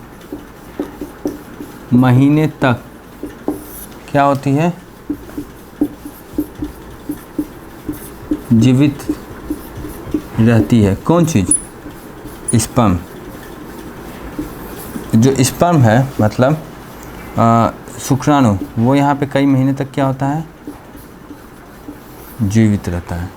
महीने तक क्या होती है, जीवित रहती है। कौन चीज़, स्पर्म। जो स्पर्म है मतलब शुक्राणु, वो यहाँ पे कई महीने तक क्या होता है, जीवित रहता है।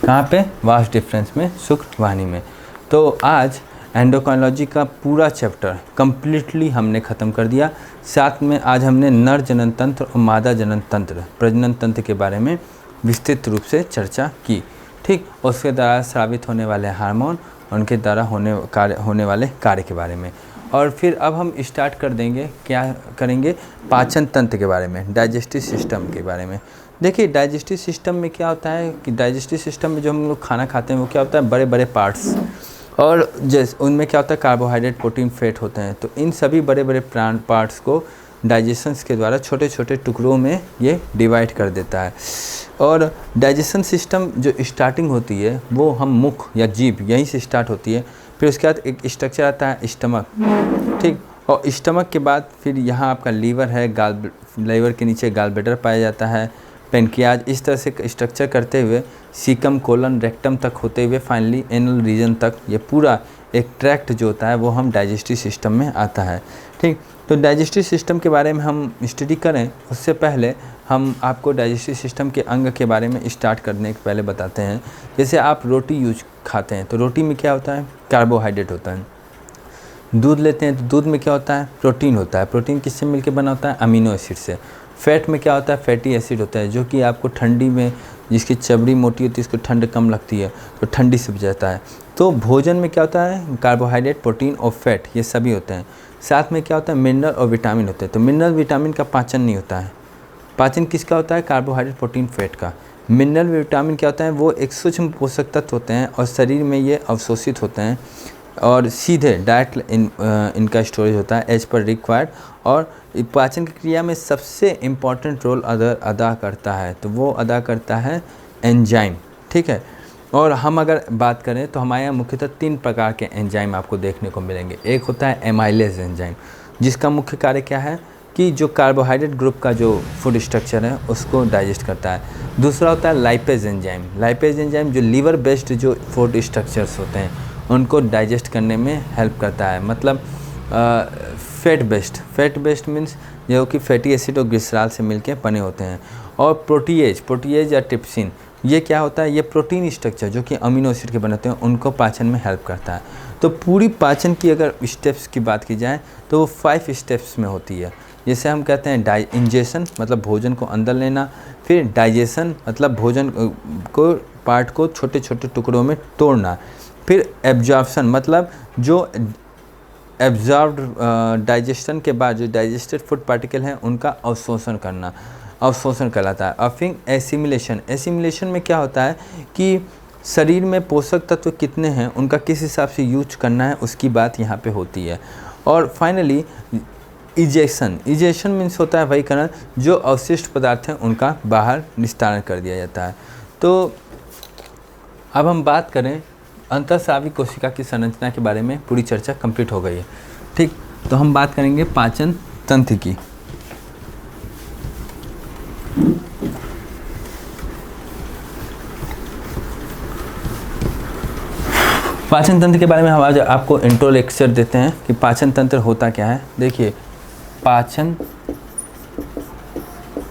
कहाँ पे, वास्ट डिफरेंस में, शुक्रवाहिनी में। तो आज एंडोक्राइनोलॉजी का पूरा चैप्टर कंप्लीटली हमने ख़त्म कर दिया। साथ में आज हमने नर जनन तंत्र और मादा जनन तंत्र, प्रजनन तंत्र के बारे में विस्तृत रूप से चर्चा की। ठीक, उसके द्वारा स्रावित होने वाले हार्मोन, उनके द्वारा होने वाले कार्य के बारे में। और फिर अब हम स्टार्ट कर देंगे, क्या करेंगे, पाचन तंत्र के बारे में, डाइजेस्टिव सिस्टम के बारे में। देखिए डाइजेस्टिव सिस्टम में क्या होता है कि डाइजेस्टिव सिस्टम में जो हम लोग खाना खाते हैं वो क्या होता है, बड़े बड़े पार्ट्स, और जैसे उनमें क्या होता है, कार्बोहाइड्रेट, प्रोटीन, फैट होते हैं। तो इन सभी बड़े बड़े पार्ट्स को डाइजेशंस के द्वारा छोटे छोटे टुकड़ों में ये डिवाइड कर देता है। और डाइजेशन सिस्टम जो स्टार्टिंग होती है वो हम मुख या जीभ यहीं से स्टार्ट होती है। फिर उसके बाद एक स्ट्रक्चर आता है स्टमक। ठीक, और स्टमक के बाद फिर यहाँ आपका लीवर है, लीवर के नीचे गाल ब्लैडर पाया जाता है, पेनक्रियाज, इस तरह से स्ट्रक्चर करते हुए सीकम, कोलन, रेक्टम तक होते हुए फाइनली एनल रीजन तक ये पूरा एक ट्रैक्ट जो होता है वो हम डाइजेस्टिव सिस्टम में आता है। ठीक, तो डाइजेस्टिव सिस्टम के बारे में हम स्टडी करें उससे पहले हम आपको डाइजेस्टिव सिस्टम के अंग के बारे में स्टार्ट करने के पहले बताते हैं। जैसे आप रोटी खाते हैं तो रोटी में क्या होता है, कार्बोहाइड्रेट होता है। दूध लेते हैं तो दूध में क्या होता है, प्रोटीन होता है। प्रोटीन किससे मिलकर बना होता है, अमीनो एसिड से। फैट में क्या होता है, फैटी एसिड होता है, जो कि आपको ठंडी में, जिसकी चमड़ी मोटी होती है उसको ठंड कम लगती है तो ठंडी से बचाता है। तो भोजन में क्या होता है, कार्बोहाइड्रेट, प्रोटीन और फैट, ये सभी होते हैं। साथ में क्या होता है, मिनरल और विटामिन होते हैं। तो मिनरल विटामिन का पाचन नहीं होता है। पाचन किसका होता है, कार्बोहाइड्रेट, प्रोटीन, फैट का। मिनरल विटामिन क्या होता है, वो एक सूक्ष्म पोषक तत्व होते हैं और शरीर में ये अवशोषित होते हैं और सीधे डायरेक्ट इनका स्टोरेज होता है एज पर रिक्वायर्ड। और पाचन की क्रिया में सबसे इम्पॉर्टेंट रोल अदा करता है, तो वो अदा करता है एंजाइम। ठीक है, और हम अगर बात करें तो हमारे यहाँ मुख्यतः 3 प्रकार के एंजाइम आपको देखने को मिलेंगे। एक होता है एमाइलेज एंजाइम, जिसका मुख्य कार्य क्या है, कि जो कार्बोहाइड्रेट ग्रुप का जो फूड स्ट्रक्चर है उसको डाइजेस्ट करता है। दूसरा होता है लाइपेज एंजाइम। लाइपेज एंजाइम जो लीवर बेस्ड जो फूड स्ट्रक्चर्स होते हैं उनको डाइजेस्ट करने में हेल्प करता है। मतलब फैट बेस्ड मीन्स जो कि फैटी एसिड और ग्लिसरॉल से मिलके बने होते हैं। और प्रोटीएज या ट्रिप्सिन, ये क्या होता है, ये प्रोटीन स्ट्रक्चर जो कि अमीनो एसिड के बने होते हैं उनको पाचन में हेल्प करता है। तो पूरी पाचन की अगर स्टेप्स की बात की जाए तो वो 5 स्टेप्स में होती है। जैसे हम कहते हैं इंजेशन मतलब भोजन को अंदर लेना, फिर डाइजेशन मतलब भोजन को पार्ट को छोटे छोटे टुकड़ों में तोड़ना, फिर एब्जॉर्प्शन मतलब जो एब्जॉर्ब्ड डाइजेशन के बाद जो डाइजेस्टेड फूड पार्टिकल हैं उनका अवशोषण करना, अवशोषण कहलाता है। और फिर एसिमिलेशन में क्या होता है कि शरीर में पोषक तत्व कितने हैं उनका किस हिसाब से यूज करना है उसकी बात यहाँ पे होती है। और फाइनली इजेक्शन मीन्स होता है वही कारण जो अवशिष्ट पदार्थ हैं उनका बाहर निस्तारण कर दिया जाता है। तो अब हम बात करें अंतःस्रावी कोशिका की संरचना के बारे में। पूरी चर्चा कंप्लीट हो गई है, ठीक। तो हम बात करेंगे पाचन तंत्र की। पाचन तंत्र के बारे में हम आज आपको इंट्रो लेक्चर देते हैं कि पाचन तंत्र होता क्या है। देखिए, पाचन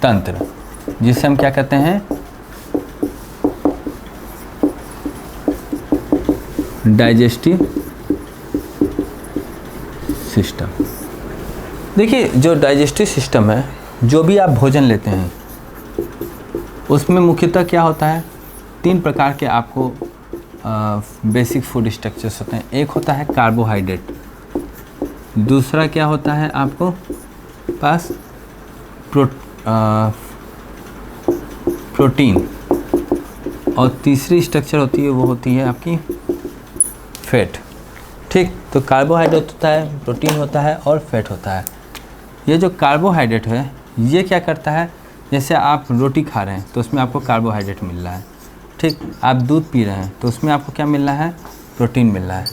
तंत्र जिसे हम क्या कहते हैं, डाइजेस्टिव सिस्टम। देखिए, जो डाइजेस्टिव सिस्टम है, जो भी आप भोजन लेते हैं उसमें मुख्यतः क्या होता है, 3 प्रकार के आपको बेसिक फूड स्ट्रक्चर्स होते हैं। एक होता है कार्बोहाइड्रेट, दूसरा क्या होता है आपको पास प्रोटीन, और तीसरी स्ट्रक्चर होती है वो होती है आपकी फैट, ठीक। तो कार्बोहाइड्रेट होता है, प्रोटीन होता है और फैट होता है। ये जो कार्बोहाइड्रेट है ये क्या करता है, जैसे आप रोटी खा रहे हैं तो उसमें आपको कार्बोहाइड्रेट मिल रहा है, ठीक। आप दूध पी रहे हैं तो उसमें आपको क्या मिल रहा है, प्रोटीन मिल रहा है।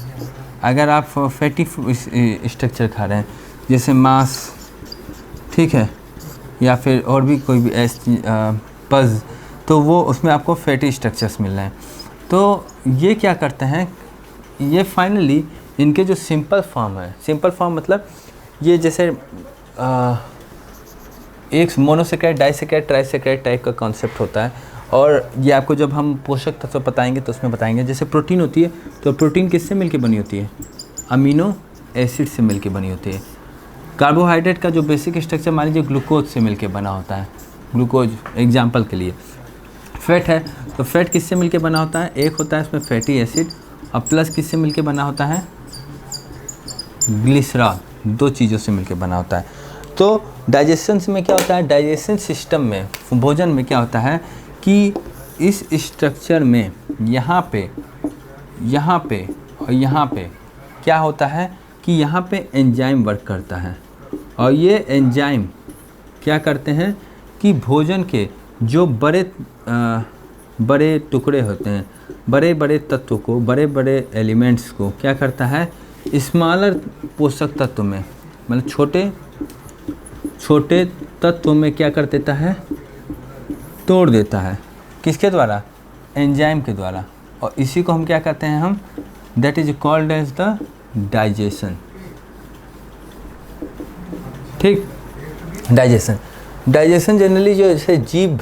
अगर आप फैटी स्ट्रक्चर खा रहे हैं जैसे मांस, ठीक है, या फिर और भी कोई भी पज, तो वो उसमें आपको फैटी स्ट्रक्चर्स मिल रहे हैं। तो ये क्या करते हैं, ये फाइनली इनके जो सिंपल फॉर्म है, सिंपल फॉर्म मतलब ये जैसे एक मोनोसेकेराइड, डाइसेकेराइड, ट्राइसेकेराइड टाइप का कॉन्सेप्ट होता है। और ये आपको जब हम पोषक तत्व बताएंगे तो उसमें बताएंगे। जैसे प्रोटीन होती है तो प्रोटीन किससे मिलके बनी होती है, अमीनो एसिड से मिलके बनी होती है। कार्बोहाइड्रेट का जो बेसिक स्ट्रक्चर मान लीजिए ग्लूकोज से मिलके बना होता है, ग्लूकोज एग्जाम्पल के लिए। फैट है तो फैट किससे मिलके बना होता है, एक होता है इसमें फैटी एसिड और प्लस किससे मिलके बना होता है, ग्लिसरॉल, 2 चीज़ों से मिलके बना होता है। तो डाइजेशन में क्या होता है, डाइजेशन सिस्टम में भोजन में क्या होता है कि इस स्ट्रक्चर में यहाँ पे और यहाँ पे क्या होता है कि यहाँ पे एंजाइम वर्क करता है। और ये एंजाइम क्या करते हैं कि भोजन के जो बड़े टुकड़े होते हैं, बड़े बड़े तत्वों को, बड़े बड़े एलिमेंट्स को क्या करता है, स्मॉलर पोषक तत्व में, मतलब छोटे तत्वों में क्या कर देता है, तोड़ देता है। किसके द्वारा, एंजाइम के द्वारा। और इसी को हम क्या कहते हैं, हम that is called as the digestion, ठीक। डाइजेशन जनरली जो जैसे जीभ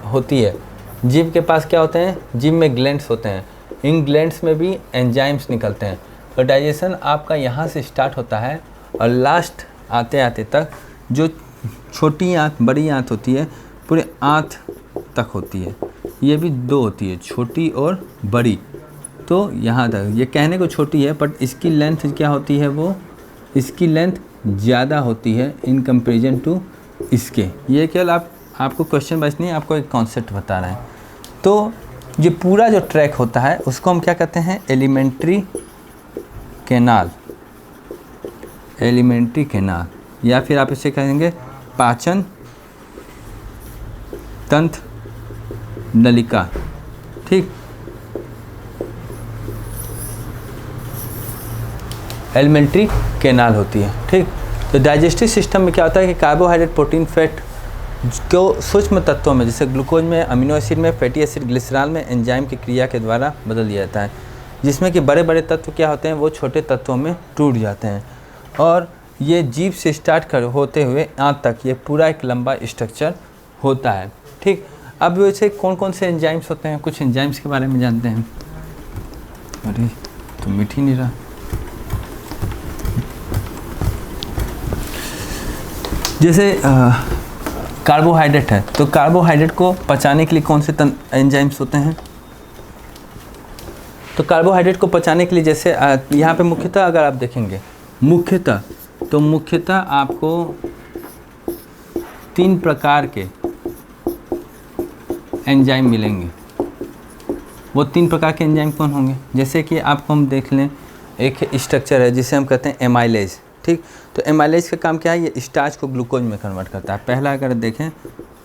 होती है, जीभ के पास क्या होते हैं, जीभ में ग्लैंड्स होते हैं, इन ग्लैंड्स में भी एंजाइम्स निकलते हैं। तो डाइजेशन आपका यहाँ से स्टार्ट होता है और लास्ट आते आते तक जो छोटी आंत बड़ी आंत होती है पूरे आंत तक होती है। ये भी 2 होती है, छोटी और बड़ी। तो यहाँ तक ये कहने को छोटी है बट इसकी लेंथ क्या होती है, वो इसकी लेंथ ज़्यादा होती है इन कंपेरिजन टू इसके। ये केवल आपको क्वेश्चन बस नहीं, आपको एक कॉन्सेप्ट बता रहे हैं। तो ये पूरा जो ट्रैक होता है उसको हम क्या कहते हैं, एलिमेंट्री कैनाल, या फिर आप इसे कहेंगे पाचन तंत्र नलिका, ठीक। एलिमेंट्री कैनाल होती है, ठीक। तो डाइजेस्टिव सिस्टम में क्या होता है कि कार्बोहाइड्रेट, प्रोटीन, फैट को सूक्ष्म तत्वों में जैसे ग्लूकोज में, अमीनो एसिड में, फैटी एसिड, ग्लिसरॉल में एंजाइम की क्रिया के द्वारा बदल दिया जाता है, जिसमें कि बड़े बड़े तत्व क्या होते हैं वो छोटे तत्वों में टूट जाते हैं। और ये जीभ से स्टार्ट कर होते हुए आंत तक ये पूरा एक लंबा स्ट्रक्चर होता है। ठीक, अब वैसे कौन कौन से एंजाइम्स होते हैं, कुछ एंजाइम्स के बारे में जानते हैं। अरे तो मिट ही नहीं रहा। जैसे कार्बोहाइड्रेट है, तो कार्बोहाइड्रेट को पचाने के लिए कौन से एंजाइम्स होते हैं। तो कार्बोहाइड्रेट को पचाने के लिए जैसे यहाँ पे मुख्यतः अगर आप देखेंगे मुख्यतः आपको 3 प्रकार के एंजाइम मिलेंगे। वो 3 प्रकार के एंजाइम कौन होंगे, जैसे कि आपको हम देख लें, एक स्ट्रक्चर है जिसे हम कहते हैं एमाइलेज। ठीक, तो एमाइलेज का काम क्या है, ये स्टार्च को ग्लूकोज में कन्वर्ट करता है। पहला अगर देखें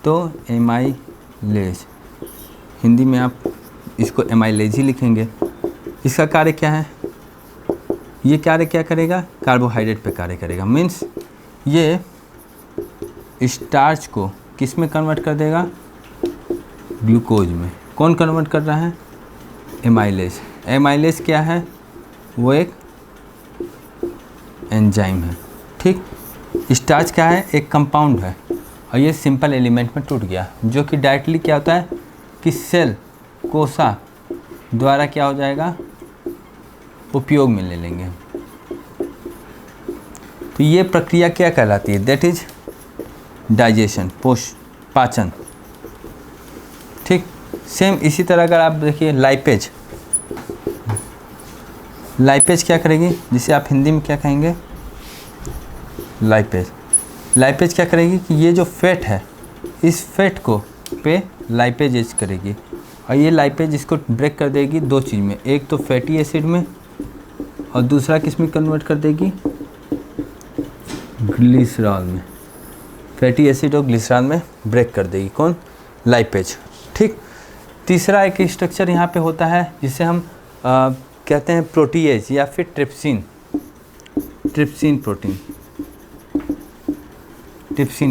तो एमाइलेज, हिंदी में आप इसको एमाइलेज ही लिखेंगे। इसका कार्य क्या है, ये कार्य क्या करेगा, कार्बोहाइड्रेट पे कार्य करेगा। मीन्स ये स्टार्च को किस में कन्वर्ट कर देगा, ग्लूकोज में। कौन कन्वर्ट कर रहा है, एमाइलेज। एमाइलेज क्या है, वो एक एंजाइम है। ठीक, स्टार्च क्या है, एक कंपाउंड है और ये सिंपल एलिमेंट में टूट गया, जो कि डायरेक्टली क्या होता है कि सेल कोसा द्वारा क्या हो जाएगा, उपयोग में ले लेंगे। तो ये प्रक्रिया क्या कहलाती है, दैट इज डाइजेशन, पाचन। ठीक, सेम इसी तरह अगर आप देखिए लाइपेज क्या करेगी, जिसे आप हिंदी में क्या कहेंगे, लाइपेज क्या करेगी कि ये जो फैट है, इस फैट को पे लाइपेज करेगी और ये लाइपेज इसको ब्रेक कर देगी 2 चीज़ में, एक तो फैटी एसिड में और दूसरा किस में कन्वर्ट कर देगी, ग्लिसरॉल में। फैटी एसिड और ग्लिसरॉल में ब्रेक कर देगी कौन, लाइपेज। ठीक, तीसरा एक स्ट्रक्चर यहाँ पे होता है जिसे हम कहते हैं प्रोटीएज या फिर ट्रिप्सिन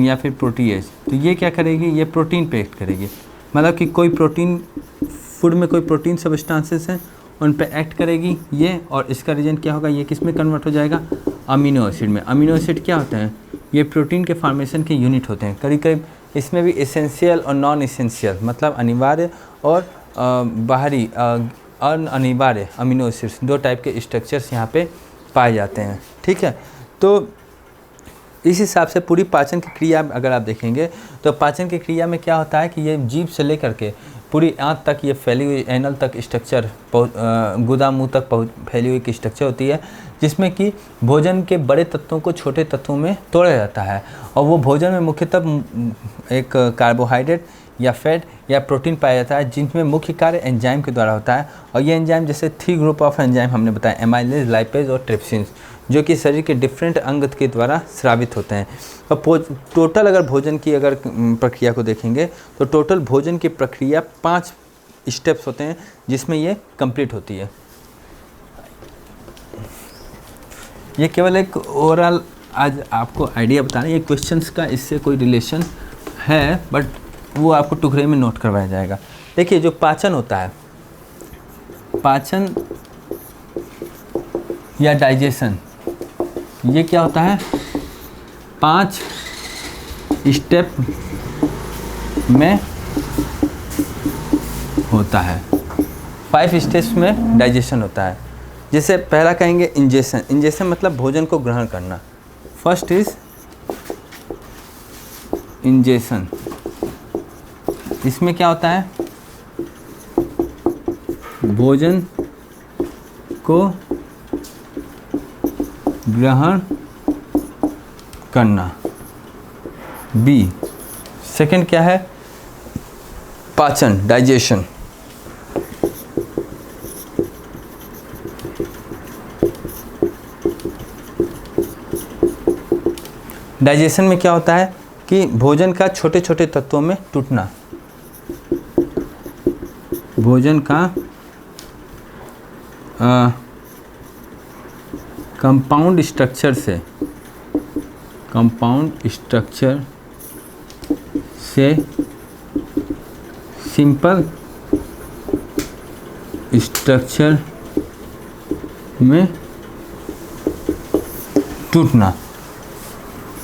या फिर प्रोटीएज। तो ये क्या करेगी, ये प्रोटीन पे एक्ट करेगी, मतलब कि कोई प्रोटीन, फूड में कोई प्रोटीन सब्सटेंसेस हैं उन पे एक्ट करेगी ये, और इसका रीजन क्या होगा, ये किस में कन्वर्ट हो जाएगा, अमीनो एसिड में। अमीनो एसिड क्या होते हैं, ये प्रोटीन के फॉर्मेशन के यूनिट होते हैं। करीब करीब इसमें भी एसेंशियल और नॉन एसेंशियल, मतलब अनिवार्य और बाहरी अनिवार्य अमीनो एसिड्स, 2 टाइप के स्ट्रक्चर्स यहाँ पे पाए जाते हैं। ठीक है, तो इस हिसाब से पूरी पाचन की क्रिया अगर आप देखेंगे तो पाचन की क्रिया में क्या होता है कि ये जीभ से लेकर के पूरी आंत तक ये फैली हुई, एनल तक स्ट्रक्चर, गुदा मुँह तक फैली हुई एक स्ट्रक्चर होती है, जिसमें कि भोजन के बड़े तत्वों को छोटे तत्वों में तोड़ा जाता है। और वो भोजन में मुख्यतः एक कार्बोहाइड्रेट या फैट या प्रोटीन पाया जाता है, जिनमें मुख्य कार्य एंजाइम के द्वारा होता है। और ये एंजाइम जैसे 3 ग्रुप ऑफ एंजाइम हमने बताया, एमाइलेज, लाइपेज और ट्रिप्सिन, जो कि शरीर के डिफरेंट अंग के द्वारा स्रावित होते हैं। और टोटल अगर भोजन की अगर प्रक्रिया को देखेंगे तो टोटल भोजन की प्रक्रिया 5 स्टेप्स होते हैं जिसमें ये कंप्लीट होती है। ये केवल एक ओवरऑल आज आपको आइडिया बता रहे हैं, ये क्वेश्चंस का इससे कोई रिलेशन है बट वो आपको टुकड़े में नोट करवाया जाएगा। देखिए जो पाचन होता है, पाचन या डाइजेशन, ये क्या होता है, 5 स्टेप में होता है। 5 स्टेप्स में डाइजेशन होता है। जैसे पहला कहेंगे इंजेशन। इंजेशन मतलब भोजन को ग्रहण करना। First is ingestion. इसमें क्या होता है, भोजन को ग्रहण करना। बी सेकंड क्या है, पाचन, डाइजेशन। डाइजेशन में क्या होता है कि भोजन का छोटे छोटे तत्वों में टूटना, भोजन का कंपाउंड स्ट्रक्चर से कंपाउंड स्ट्रक्चर से सिंपल स्ट्रक्चर में टूटना।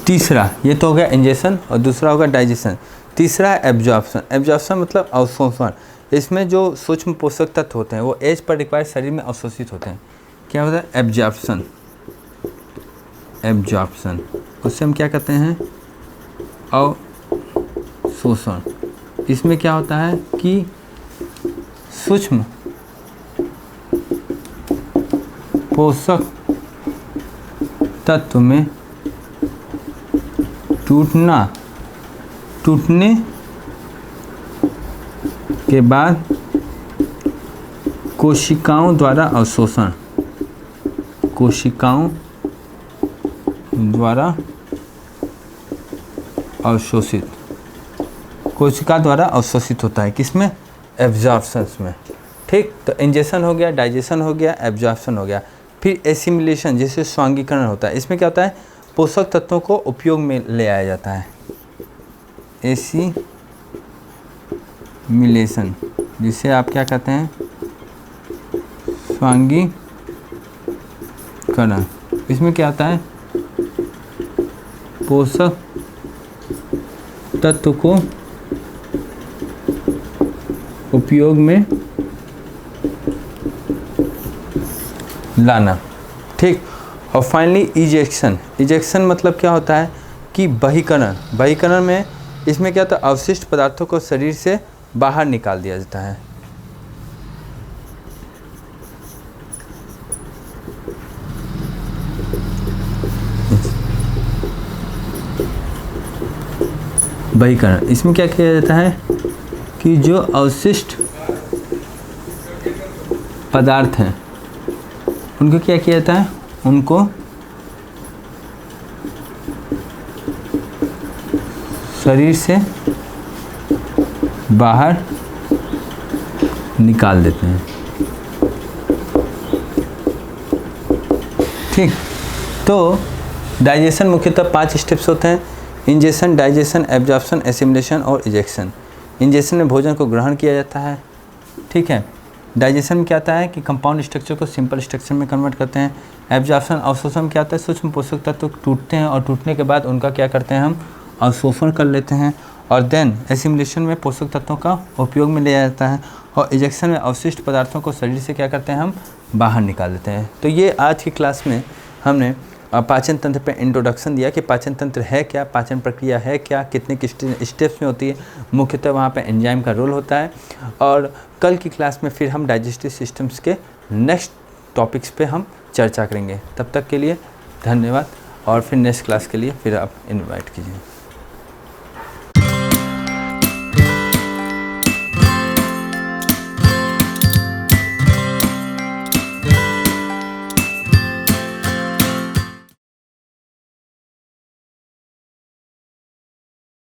तीसरा, ये तो हो गया इंजेक्शन और दूसरा होगा डाइजेशन। तीसरा है एब्जॉर्प्शन। एब्जॉर्प्शन मतलब अवशोषण। इसमें जो सूक्ष्म पोषक तत्व होते हैं वो एज पर रिक्वायर्ड शरीर में अवशोषित होते हैं। क्या होता है? एब्जॉर्प्शन। एब्जॉर्प्शन उससे हम क्या कहते हैं? अवशोषण। इसमें क्या होता है कि सूक्ष्म पोषक तत्व में टूटने के बाद कोशिकाओं द्वारा अवशोषण। कोशिकाओं द्वारा अवशोषित। कोशिका द्वारा अवशोषित होता है किसमें? एब्जॉर्प्शंस में। ठीक, तो इंजेक्शन हो गया, डाइजेशन हो गया, एब्जॉर्प्शन हो गया। फिर एसिमिलेशन जैसे स्वांगीकरण होता है। इसमें क्या होता है? पोषक तत्वों को उपयोग में ले आया जाता है। एसिमिलेशन जिसे आप क्या कहते हैं? स्वांगीकरण। इसमें क्या होता है? पोषक तत्व को उपयोग में लाना। ठीक, और फाइनली इजेक्शन। इजेक्शन मतलब क्या होता है कि बहिकरण। बहिकरण में इसमें क्या होता है? अवशिष्ट पदार्थों को शरीर से बाहर निकाल दिया जाता है। बहिकरण इसमें क्या किया जाता है कि जो अवशिष्ट पदार्थ हैं उनको क्या किया जाता है? उनको शरीर से बाहर निकाल देते हैं। ठीक, तो डाइजेशन मुख्यतः 5 स्टेप्स होते हैं। इंजेक्शन, डाइजेशन, एब्जॉर्प्शन, एसिमिलेशन और इजेक्शन। इंजेक्शन में भोजन को ग्रहण किया जाता है। ठीक है। डाइजेशन में क्या आता है कि कंपाउंड स्ट्रक्चर को सिंपल स्ट्रक्चर में कन्वर्ट करते हैं। एब्जॉर्प्शन, अवशोषण क्या आता है? सूक्ष्म पोषक तत्व टूटते हैं और टूटने के बाद उनका क्या करते हैं? हम अवशोषण कर लेते हैं। और देन एसिमिलेशन में पोषक तत्वों का उपयोग में लिया जाता है। और इजेक्शन में अवशिष्ट पदार्थों को शरीर से क्या करते हैं? हम बाहर निकाल देते हैं। तो ये आज की क्लास में हमने पाचन तंत्र पे इंट्रोडक्शन दिया कि पाचन तंत्र है क्या, पाचन प्रक्रिया है क्या, कितने स्टेप्स में होती है। मुख्यतः वहाँ पे एंजाइम का रोल होता है। और कल की क्लास में फिर हम डाइजेस्टिव सिस्टम्स के नेक्स्ट टॉपिक्स पे हम चर्चा करेंगे। तब तक के लिए धन्यवाद और फिर नेक्स्ट क्लास के लिए फिर आप इनवाइट कीजिए।